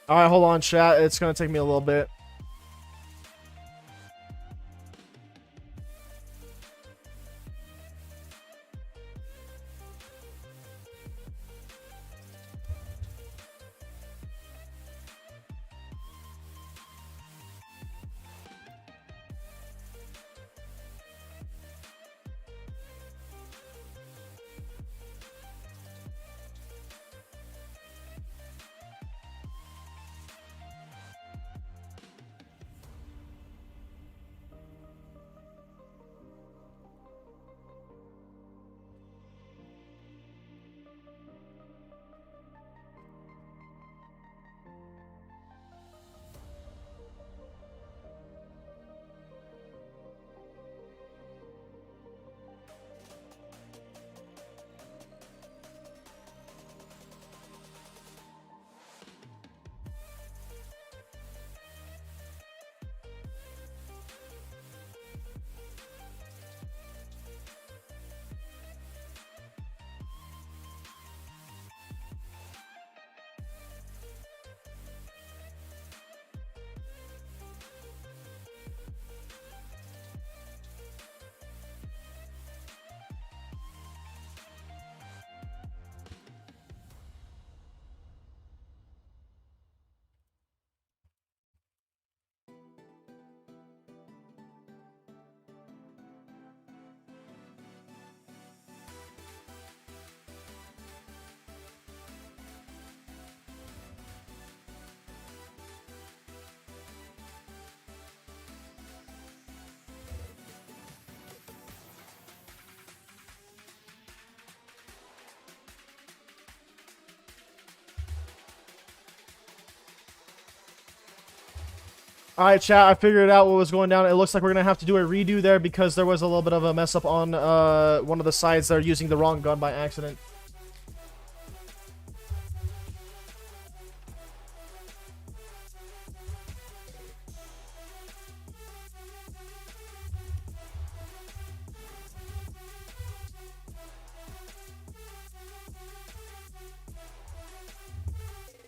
Alright, hold on, chat. It's going to take me a little bit. Alright, chat, I figured out what was going down. It looks like we're going to have to do a redo there because there was a little bit of a mess up on one of the sides. They're using the wrong gun by accident.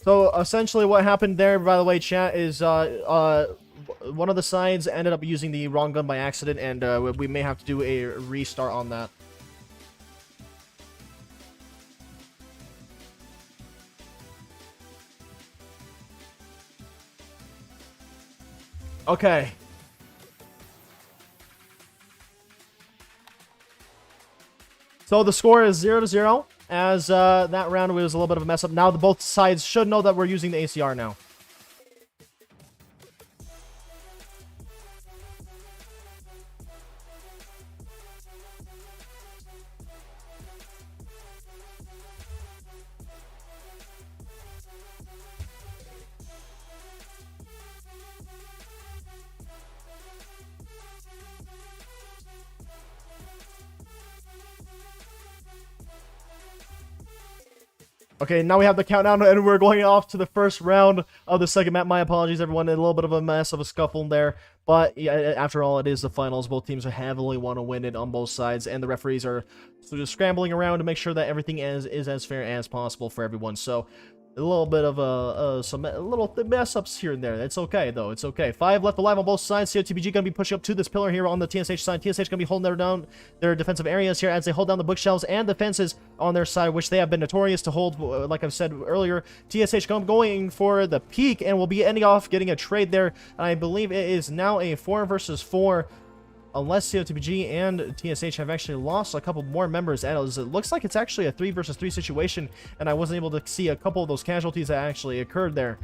So essentially what happened there, by the way, chat, is one of the sides ended up using the wrong gun by accident, and we may have to do a restart on that. Okay. So the score is 0-0, as that round was a little bit of a mess up. Now both sides should know that we're using the ACR now. Okay, now we have the countdown, and we're going off to the first round of the second map. My apologies, everyone. A little bit of a mess of a scuffle there. But yeah, after all, it is the finals. Both teams are heavily want to win it on both sides, and the referees are sort of scrambling around to make sure that everything is as fair as possible for everyone. So a little bit of some little mess ups here and there. It's okay, though. It's okay. 5 left alive on both sides. COTBG going to be pushing up to this pillar here on the TSH side. TSH going to be holding down their defensive areas here as they hold down the bookshelves and the fences on their side, which they have been notorious to hold, like I've said earlier. TSH going for the peak and will be ending off getting a trade there. And I believe it is now a 4 versus 4. Unless COTBG and TSH have actually lost a couple more members, and it looks like it's actually a 3 versus 3 situation, and I wasn't able to see a couple of those casualties that actually occurred there.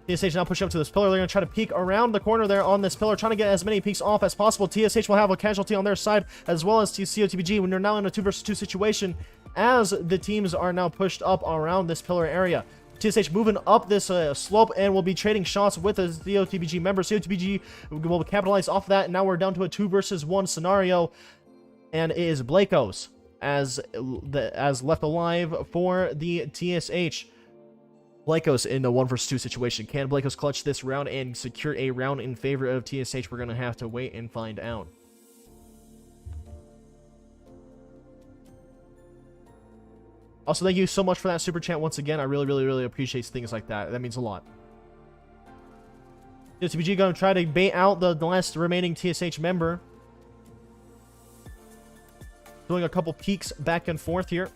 TSH now pushing up to this pillar. They're going to try to peek around the corner there on this pillar, trying to get as many peeks off as possible. TSH will have a casualty on their side, as well as COTBG, when they're now in a 2 versus 2 situation, as the teams are now pushed up around this pillar area. TSH moving up this slope and will be trading shots with a COTBG member. COTBG will capitalize off that. And now we're down to a 2 versus 1 scenario. And it is Blakos as left alive for the TSH. Blakos in a 1 versus 2 situation. Can Blakos clutch this round and secure a round in favor of TSH? We're going to have to wait and find out. Also, thank you so much for that super chat once again. I really appreciate things like that. That means a lot. TSBG going to try to bait out the last remaining TSH member. Doing a couple peeks back and forth here.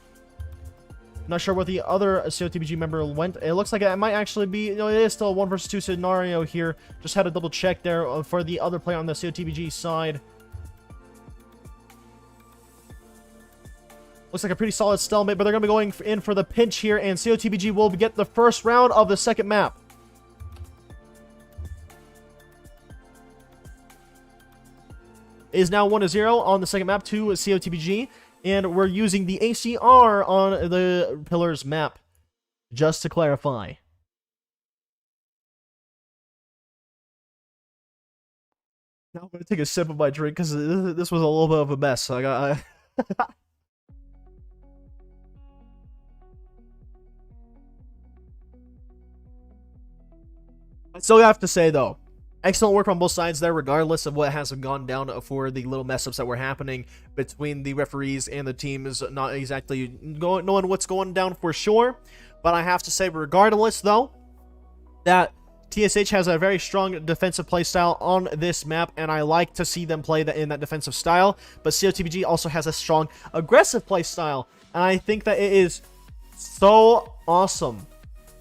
Not sure where the other COTBG member went. It looks like it might actually be, you know, it is still a 1 versus 2 scenario here. Just had to double check there for the other player on the COTBG side. Looks like a pretty solid stalemate, but they're going to be going in for the pinch here, and COTBG will get the first round of the second map. It is now 1-0 on the second map to COTBG, and we're using the ACR on the Pillars map, just to clarify. Now I'm going to take a sip of my drink, because this was a little bit of a mess. I still have to say, though, excellent work on both sides there, regardless of what has gone down for the little mess-ups that were happening between the referees and the teams. Not exactly knowing what's going down for sure, but I have to say, regardless, though, that TSH has a very strong defensive play style on this map, and I like to see them play in that defensive style, but COTBG also has a strong aggressive play style, and I think that it is so awesome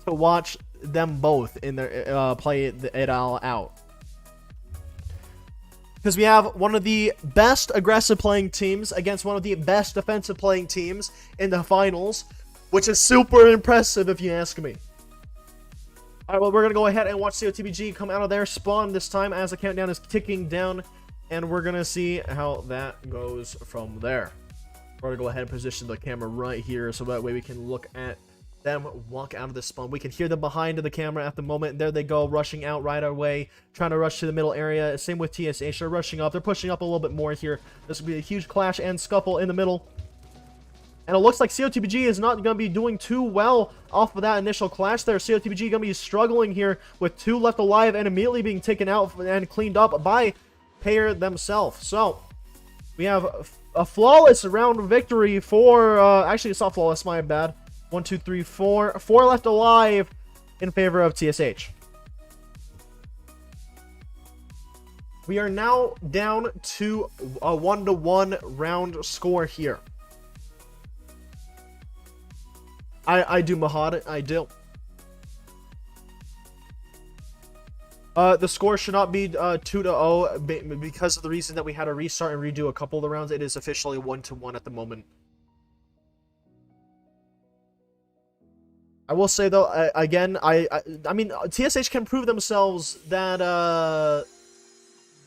to watch them both in their play it all out, because we have one of the best aggressive playing teams against one of the best defensive playing teams in the finals, which is super impressive if you ask me. Alright, well, we're gonna go ahead and watch COTBG come out of their spawn this time as the countdown is ticking down, and we're gonna see how that goes from there. We're gonna go ahead and position the camera right here so that way we can look at them walk out of the spawn. We can hear them behind the camera at the moment. There they go, rushing out right away, trying to rush to the middle area. Same with TSH. They're rushing up. They're pushing up a little bit more here. This will be a huge clash and scuffle in the middle. And it looks like COTBG is not going to be doing too well off of that initial clash there. COTBG going to be struggling here with 2 left alive and immediately being taken out and cleaned up by Payer themselves. So, we have a flawless round victory for... actually, it's not flawless, my bad. 1, 2, 3, 4. 4 left alive in favor of TSH. We are now down to a 1-1 round score here. I do, Mahad. I do. The score should not be 2-0 because of the reason that we had to restart and redo a couple of the rounds. It is officially 1-1 at the moment. I will say though, I mean, TSH can prove themselves that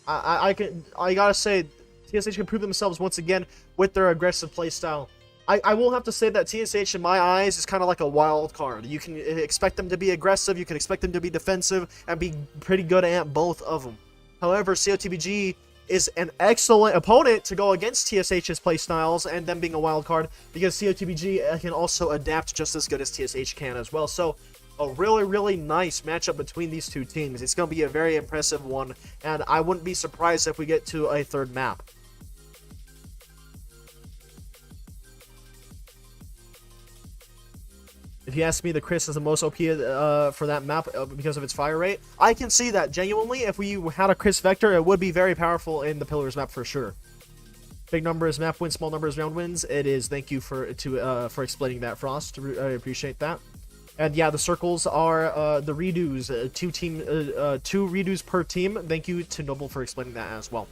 I gotta say, TSH can prove themselves once again with their aggressive playstyle. I will have to say that TSH, in my eyes, is kind of like a wild card. You can expect them to be aggressive, you can expect them to be defensive, and be pretty good at both of them. However, COTBG is an excellent opponent to go against TSH's playstyles and them being a wild card, because COTBG can also adapt just as good as TSH can as well. So, a really, really nice matchup between these two teams. It's going to be a very impressive one, and I wouldn't be surprised if we get to a third map. If you ask me, the Chris is the most OP for that map because of its fire rate. I can see that. Genuinely, if we had a Chris Vector, it would be very powerful in the Pillars map for sure. Big numbers map wins, small numbers round wins. It is. Thank you for explaining that, Frost. I appreciate that. And yeah, the circles are the redos. Two redos per team. Thank you to Noble for explaining that as well.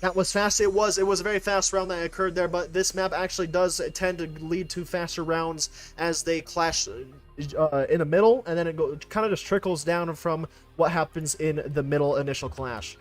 That was fast. It was a very fast round that occurred there, but this map actually does tend to lead to faster rounds as they clash in the middle, and then it kind of just trickles down from what happens in the middle initial clash.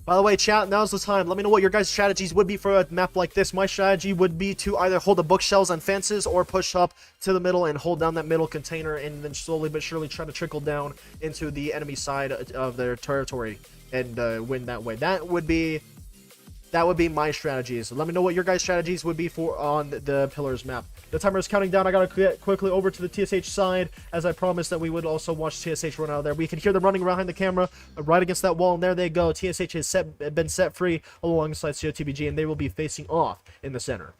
By the way, chat, now's the time. Let me know what your guys' strategies would be for a map like this. My strategy would be to either hold the bookshelves and fences or push up to the middle and hold down that middle container and then slowly but surely try to trickle down into the enemy side of their territory and win that way. That would be my strategies. Let me know what your guys' strategies would be for on the Pillars map. The timer is counting down. I gotta get quickly over to the TSH side, as I promised that we would also watch TSH run out of there. We can hear them running behind the camera, right against that wall, and there they go. TSH has been set free alongside COTBG, and they will be facing off in the center.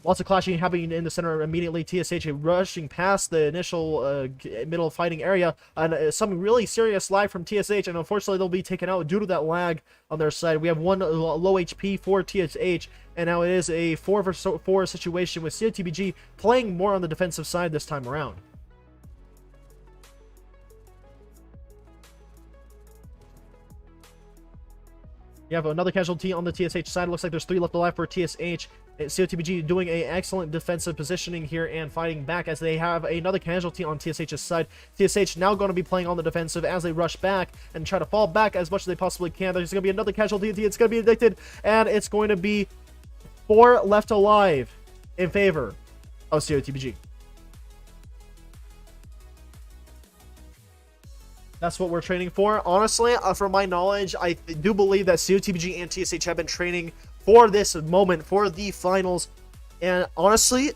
Lots of clashing happening in the center immediately. TSH rushing past the initial middle fighting area, and some really serious lag from TSH, and unfortunately they'll be taken out due to that lag on their side. We have one low HP for TSH, and now it is a 4-for-4 situation with COTBG playing more on the defensive side this time around. You have another casualty on the TSH side. Looks like there's 3 left alive for TSH. COTBG doing an excellent defensive positioning here and fighting back as they have another casualty on TSH's side. TSH now going to be playing on the defensive as they rush back and try to fall back as much as they possibly can. There's going to be another casualty. It's going to be addicted, and it's going to be 4 left alive in favor of COTBG. That's what we're training for. Honestly, from my knowledge, I do believe that COTBG and TSH have been training for this moment, for the finals. And honestly,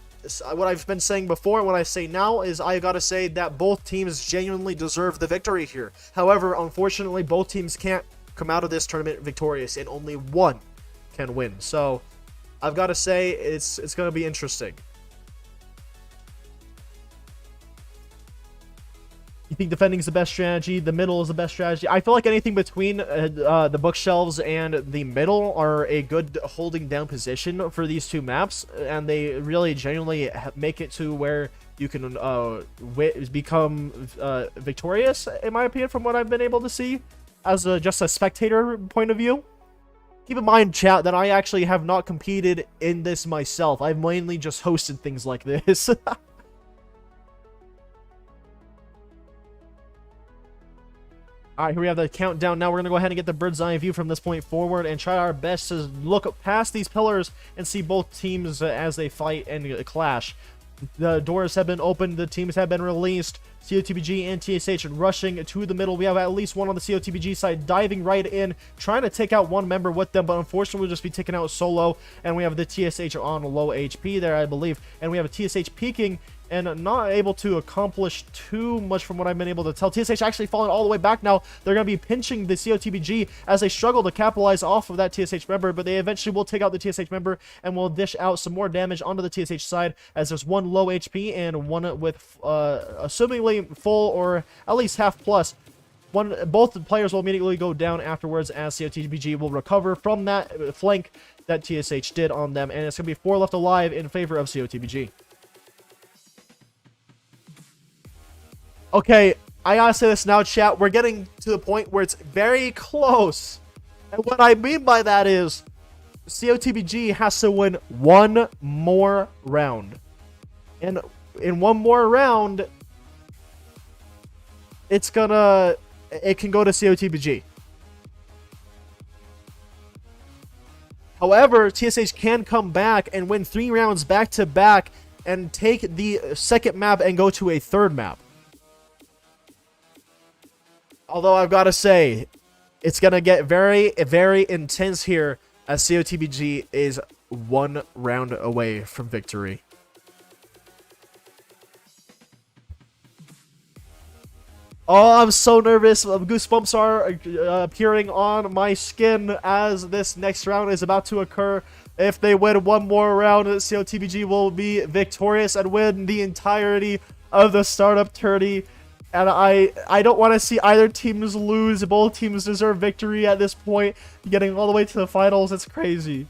what I've been saying before and what I say now is I gotta say that both teams genuinely deserve the victory here. However, unfortunately, both teams can't come out of this tournament victorious, and only one can win. So, I've gotta say, it's gonna be interesting. You think defending is the best strategy? The middle is the best strategy? I feel like anything between the bookshelves and the middle are a good holding down position for these two maps, and they really genuinely make it to where you can become victorious, in my opinion, from what I've been able to see as just a spectator point of view. Keep in mind, chat, that I actually have not competed in this myself. I've mainly just hosted things like this. Alright, here we have the countdown. Now we're going to go ahead and get the bird's eye view from this point forward and try our best to look past these pillars and see both teams as they fight and clash. The doors have been opened, the teams have been released. COTBG and TSH rushing to the middle. We have at least one on the COTBG side diving right in, trying to take out one member with them, but unfortunately we'll just be taken out solo. And we have the TSH on low HP there, I believe. And we have a TSH peeking and not able to accomplish too much from what I've been able to tell. TSH actually falling all the way back now. They're going to be pinching the COTBG as they struggle to capitalize off of that TSH member, but they eventually will take out the TSH member and will dish out some more damage onto the TSH side, as there's one low HP and one with assumingly full or at least half plus Both players will immediately go down afterwards, as COTBG will recover from that flank that TSH did on them, and it's going to be 4 left alive in favor of COTBG. Okay, I gotta say this now, chat. We're getting to the point where it's very close. And what I mean by that is COTBG has to win one more round. And in one more round, it can go to COTBG. However, TSH can come back and win 3 rounds back to back and take the second map and go to a third map. Although I've got to say, it's going to get very, very intense here, as COTBG is 1 round away from victory. Oh, I'm so nervous. Goosebumps are appearing on my skin as this next round is about to occur. If they win one more round, COTBG will be victorious and win the entirety of the startup tourney. And I don't want to see either teams lose. Both teams deserve victory at this point. Getting all the way to the finals, it's crazy.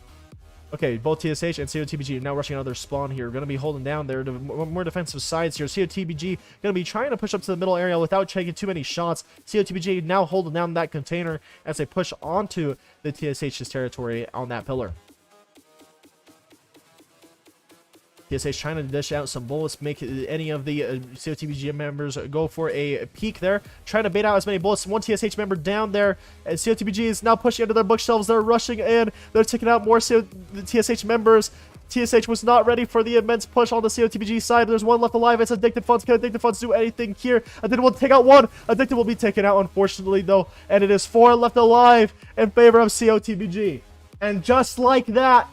Okay, both TSH and COTBG are now rushing another spawn here. Going to be holding down their more defensive sides here. COTBG going to be trying to push up to the middle area without taking too many shots. COTBG now holding down that container as they push onto the TSH's territory on that pillar. TSH trying to dish out some bullets, make any of the COTBG members go for a peek there. Trying to bait out as many bullets. One TSH member down there. And COTBG is now pushing under their bookshelves. They're rushing in. They're taking out more the TSH members. TSH was not ready for the immense push on the COTBG side. There's one left alive. It's Addicted Funds. Can Addicted Funds do anything here? Addicted will take out one. Addicted will be taken out, unfortunately, though. And it is 4 left alive in favor of COTBG. And just like that,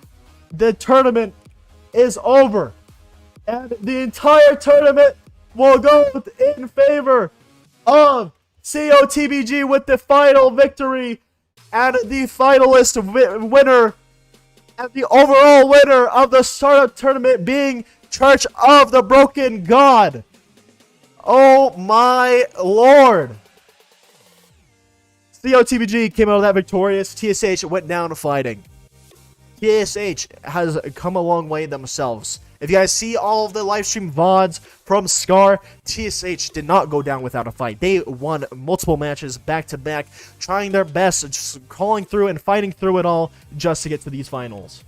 the tournament is over, and the entire tournament will go in favor of COTBG with the final victory, and the finalist winner and the overall winner of the startup tournament being Church of the Broken God. Oh my lord. COTBG came out of that victorious. TSH went down fighting. TSH has come a long way themselves. If you guys see all of the live stream VODs from SCR, TSH did not go down without a fight. They won multiple matches back to back, trying their best, just crawling through and fighting through it all just to get to these finals.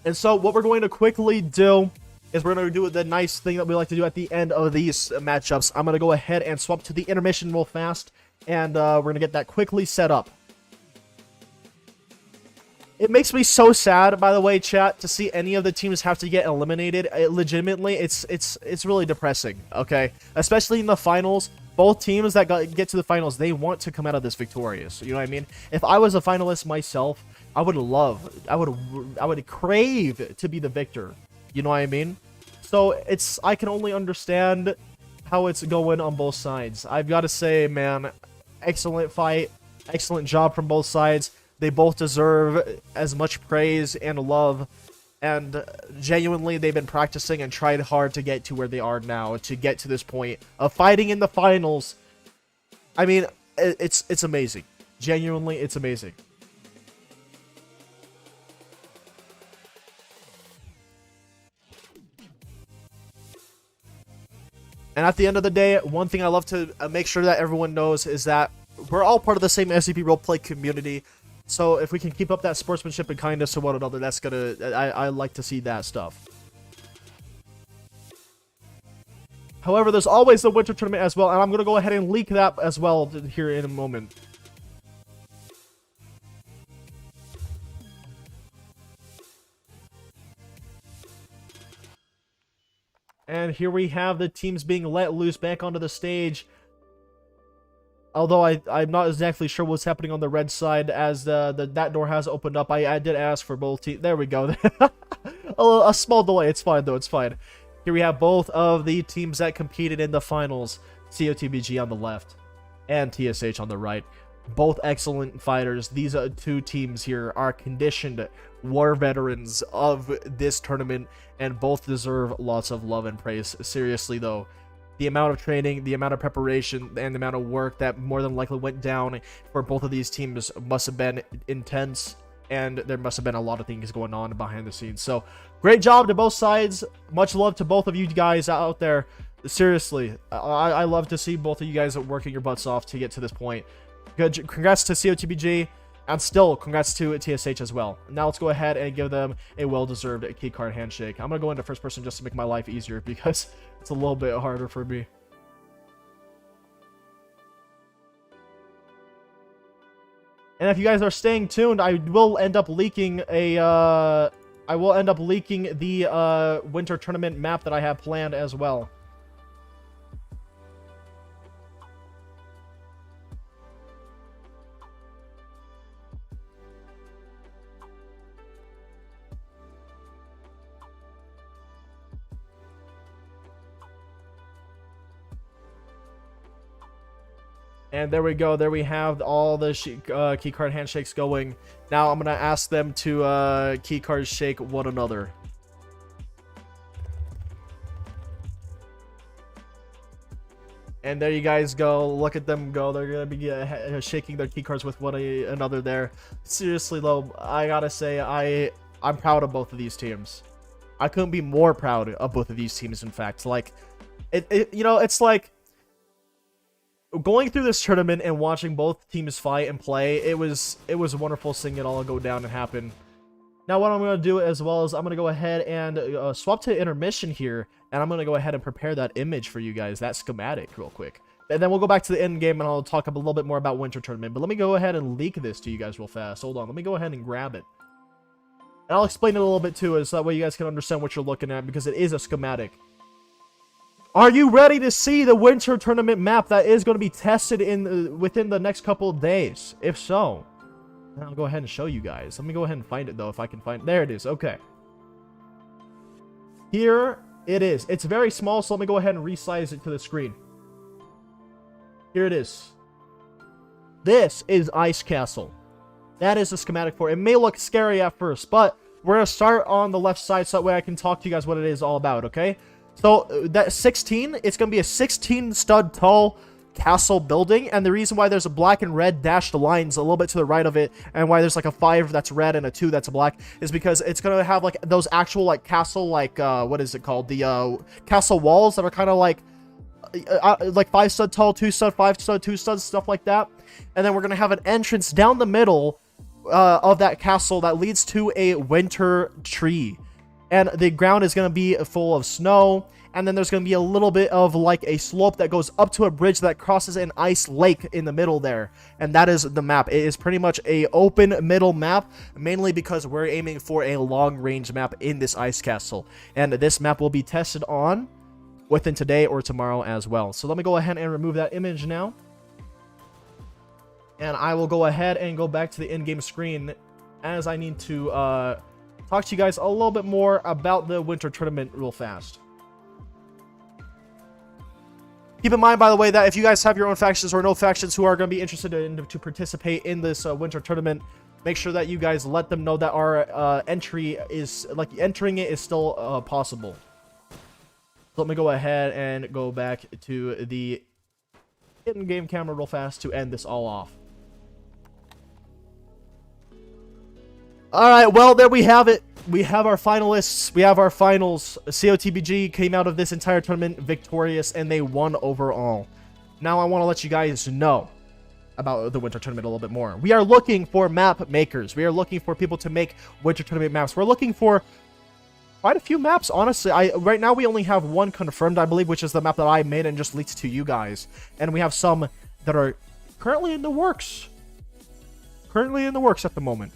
And so what we're going to quickly do is we're going to do the nice thing that we like to do at the end of these matchups. I'm going to go ahead and swap to the intermission real fast, and we're going to get that quickly set up. It makes me so sad, by the way, chat, to see any of the teams have to get eliminated. Legitimately, it's really depressing, okay? Especially in the finals. Both teams that get to the finals, they want to come out of this victorious. You know what I mean? If I was a finalist myself, I would crave to be the victor. You know what I mean? So I can only understand how it's going on both sides. I've got to say, man, excellent fight, excellent job from both sides. They both deserve as much praise and love, and genuinely they've been practicing and tried hard to get to where they are now, to get to this point of fighting in the finals. I mean, it's amazing. Genuinely, it's amazing. And at the end of the day, one thing I love to make sure that everyone knows is that we're all part of the same SCP roleplay community. So if we can keep up that sportsmanship and kindness to one another, that's gonna... I like to see that stuff. However, there's always the winter tournament as well, and I'm gonna go ahead and leak that as well here in a moment. And here we have the teams being let loose back onto the stage. Although I'm not exactly sure what's happening on the red side, as that door has opened up. I did ask for both teams. There we go. A small delay. It's fine, though. It's fine. Here we have both of the teams that competed in the finals. COTBG on the left and TSH on the right. Both excellent fighters. These two teams here are conditioned war veterans of this tournament, and both deserve lots of love and praise. Seriously though, the amount of training, the amount of preparation, and the amount of work that more than likely went down for both of these teams must have been intense, and there must have been a lot of things going on behind the scenes. So great job to both sides. Much love to both of you guys out there. Seriously, I love to see both of you guys working your butts off to get to this point. Good, congrats to COTBG, and still congrats to TSH as well. Now let's go ahead and give them a well-deserved keycard handshake. I'm gonna go into first person just to make my life easier because it's a little bit harder for me. And if you guys are staying tuned, I will end up leaking the winter tournament map that I have planned as well. And there we go. There we have all the keycard handshakes going. Now I'm going to ask them to keycard shake one another. And there you guys go. Look at them go. They're going to be shaking their keycards with one another there. Seriously, though, I got to say, I'm proud of both of these teams. I couldn't be more proud of both of these teams, in fact. Like, you know, it's like, going through this tournament and watching both teams fight and play, it was wonderful seeing it all go down and happen. Now what I'm going to do as well is I'm going to go ahead and swap to intermission here, and I'm going to go ahead and prepare that image for you guys, that schematic real quick. And then we'll go back to the end game and I'll talk a little bit more about winter tournament. But let me go ahead and leak this to you guys real fast. Hold on, let me go ahead and grab it. And I'll explain it a little bit too, so that way you guys can understand what you're looking at, because it is a schematic. Are you ready to see the winter tournament map that is going to be tested within the next couple of days? If so, I'll go ahead and show you guys. Let me go ahead and find it though, if I can find it. There it is. Okay. Here it is. It's very small, so let me go ahead and resize it to the screen. Here it is. This is Ice Castle. That is the schematic for it. It may look scary at first, but we're going to start on the left side so that way I can talk to you guys what it is all about, okay? So that 16, it's going to be a 16 stud tall castle building, and the reason why there's a black and red dashed lines a little bit to the right of it, and why there's like a 5 that's red and a 2 that's black, is because it's going to have like those actual like castle, like what is it called, the castle walls that are kind of like 5 stud tall, 2 stud, 5 stud, 2 stud, stuff like that. And then we're going to have an entrance down the middle of that castle that leads to a winter tree. And the ground is going to be full of snow. And then there's going to be a little bit of like a slope that goes up to a bridge that crosses an ice lake in the middle there. And that is the map. It is pretty much a open middle map, mainly because we're aiming for a long range map in this ice castle. And this map will be tested on within today or tomorrow as well. So let me go ahead and remove that image now. And I will go ahead and go back to the in-game screen, as I need to talk to you guys a little bit more about the winter tournament real fast. Keep in mind, by the way, that if you guys have your own factions or no factions who are going to be interested to participate in this winter tournament, make sure that you guys let them know that our entry is, like, entering it is still possible. So let me go ahead and go back to the in-game camera real fast to end this all off. Alright, well, there we have it. We have our finalists. We have our finals. COTBG came out of this entire tournament victorious, and they won overall. Now I want to let you guys know about the winter tournament a little bit more. We are looking for map makers. We are looking for people to make winter tournament maps. We're looking for quite a few maps, honestly. Right now we only have one confirmed, I believe, which is the map that I made and just leaked to you guys. And we have some that are currently in the works. Currently in the works at the moment.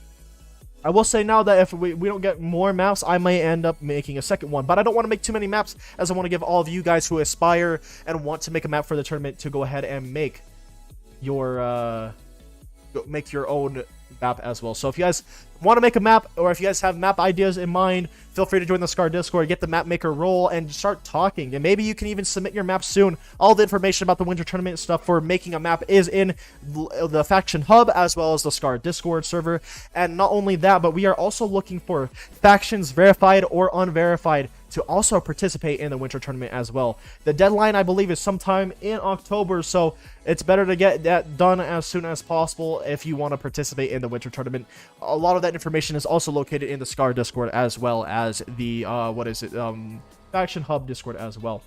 I will say now that if we don't get more maps, I may end up making a second one. But I don't want to make too many maps, as I want to give all of you guys who aspire and want to make a map for the tournament to go ahead and make your own map as well. So if you guys want to make a map, or if you guys have map ideas in mind, feel free to join the SCR Discord, get the map maker role, and start talking. And maybe you can even submit your map soon. All the information about the winter tournament stuff for making a map is in the faction hub, as well as the SCR Discord server. And not only that, but we are also looking for factions verified or unverified to also participate in the winter tournament as well. The deadline, I believe, is sometime in October, so it's better to get that done as soon as possible if you want to participate in the winter tournament. A lot of that information is also located in the SCR Discord, as well as the faction hub Discord as well.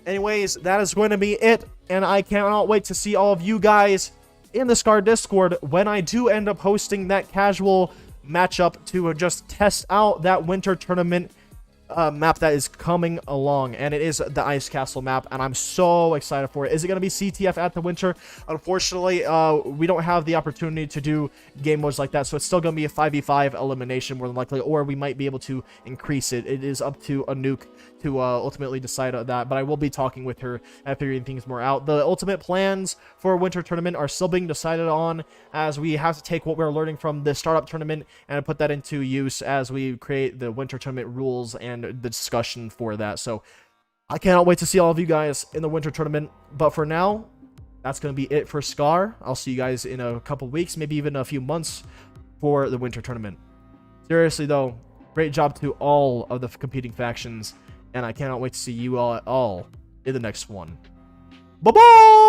Anyways, that is going to be it, and I cannot wait to see all of you guys in the SCR Discord when I do end up hosting that casual matchup to just test out that winter tournament map that is coming along, and it is the Ice Castle map, and I'm so excited for it. Is it going to be CTF at the winter? Unfortunately, we don't have the opportunity to do game modes like that, so it's still going to be a 5v5 elimination more than likely, or we might be able to increase it. It is up to Anouk to ultimately decide on that, but I will be talking with her and figuring things more out. The ultimate plans for a winter tournament are still being decided on, as we have to take what we're learning from the startup tournament and put that into use as we create the winter tournament rules and the discussion for that. So I cannot wait to see all of you guys in the winter tournament, but for now, that's going to be it for SCAR. I'll see you guys in a couple weeks, maybe even a few months, for the winter tournament. Seriously though, great job to all of the competing factions, and I cannot wait to see you all in the next one. Bye-bye!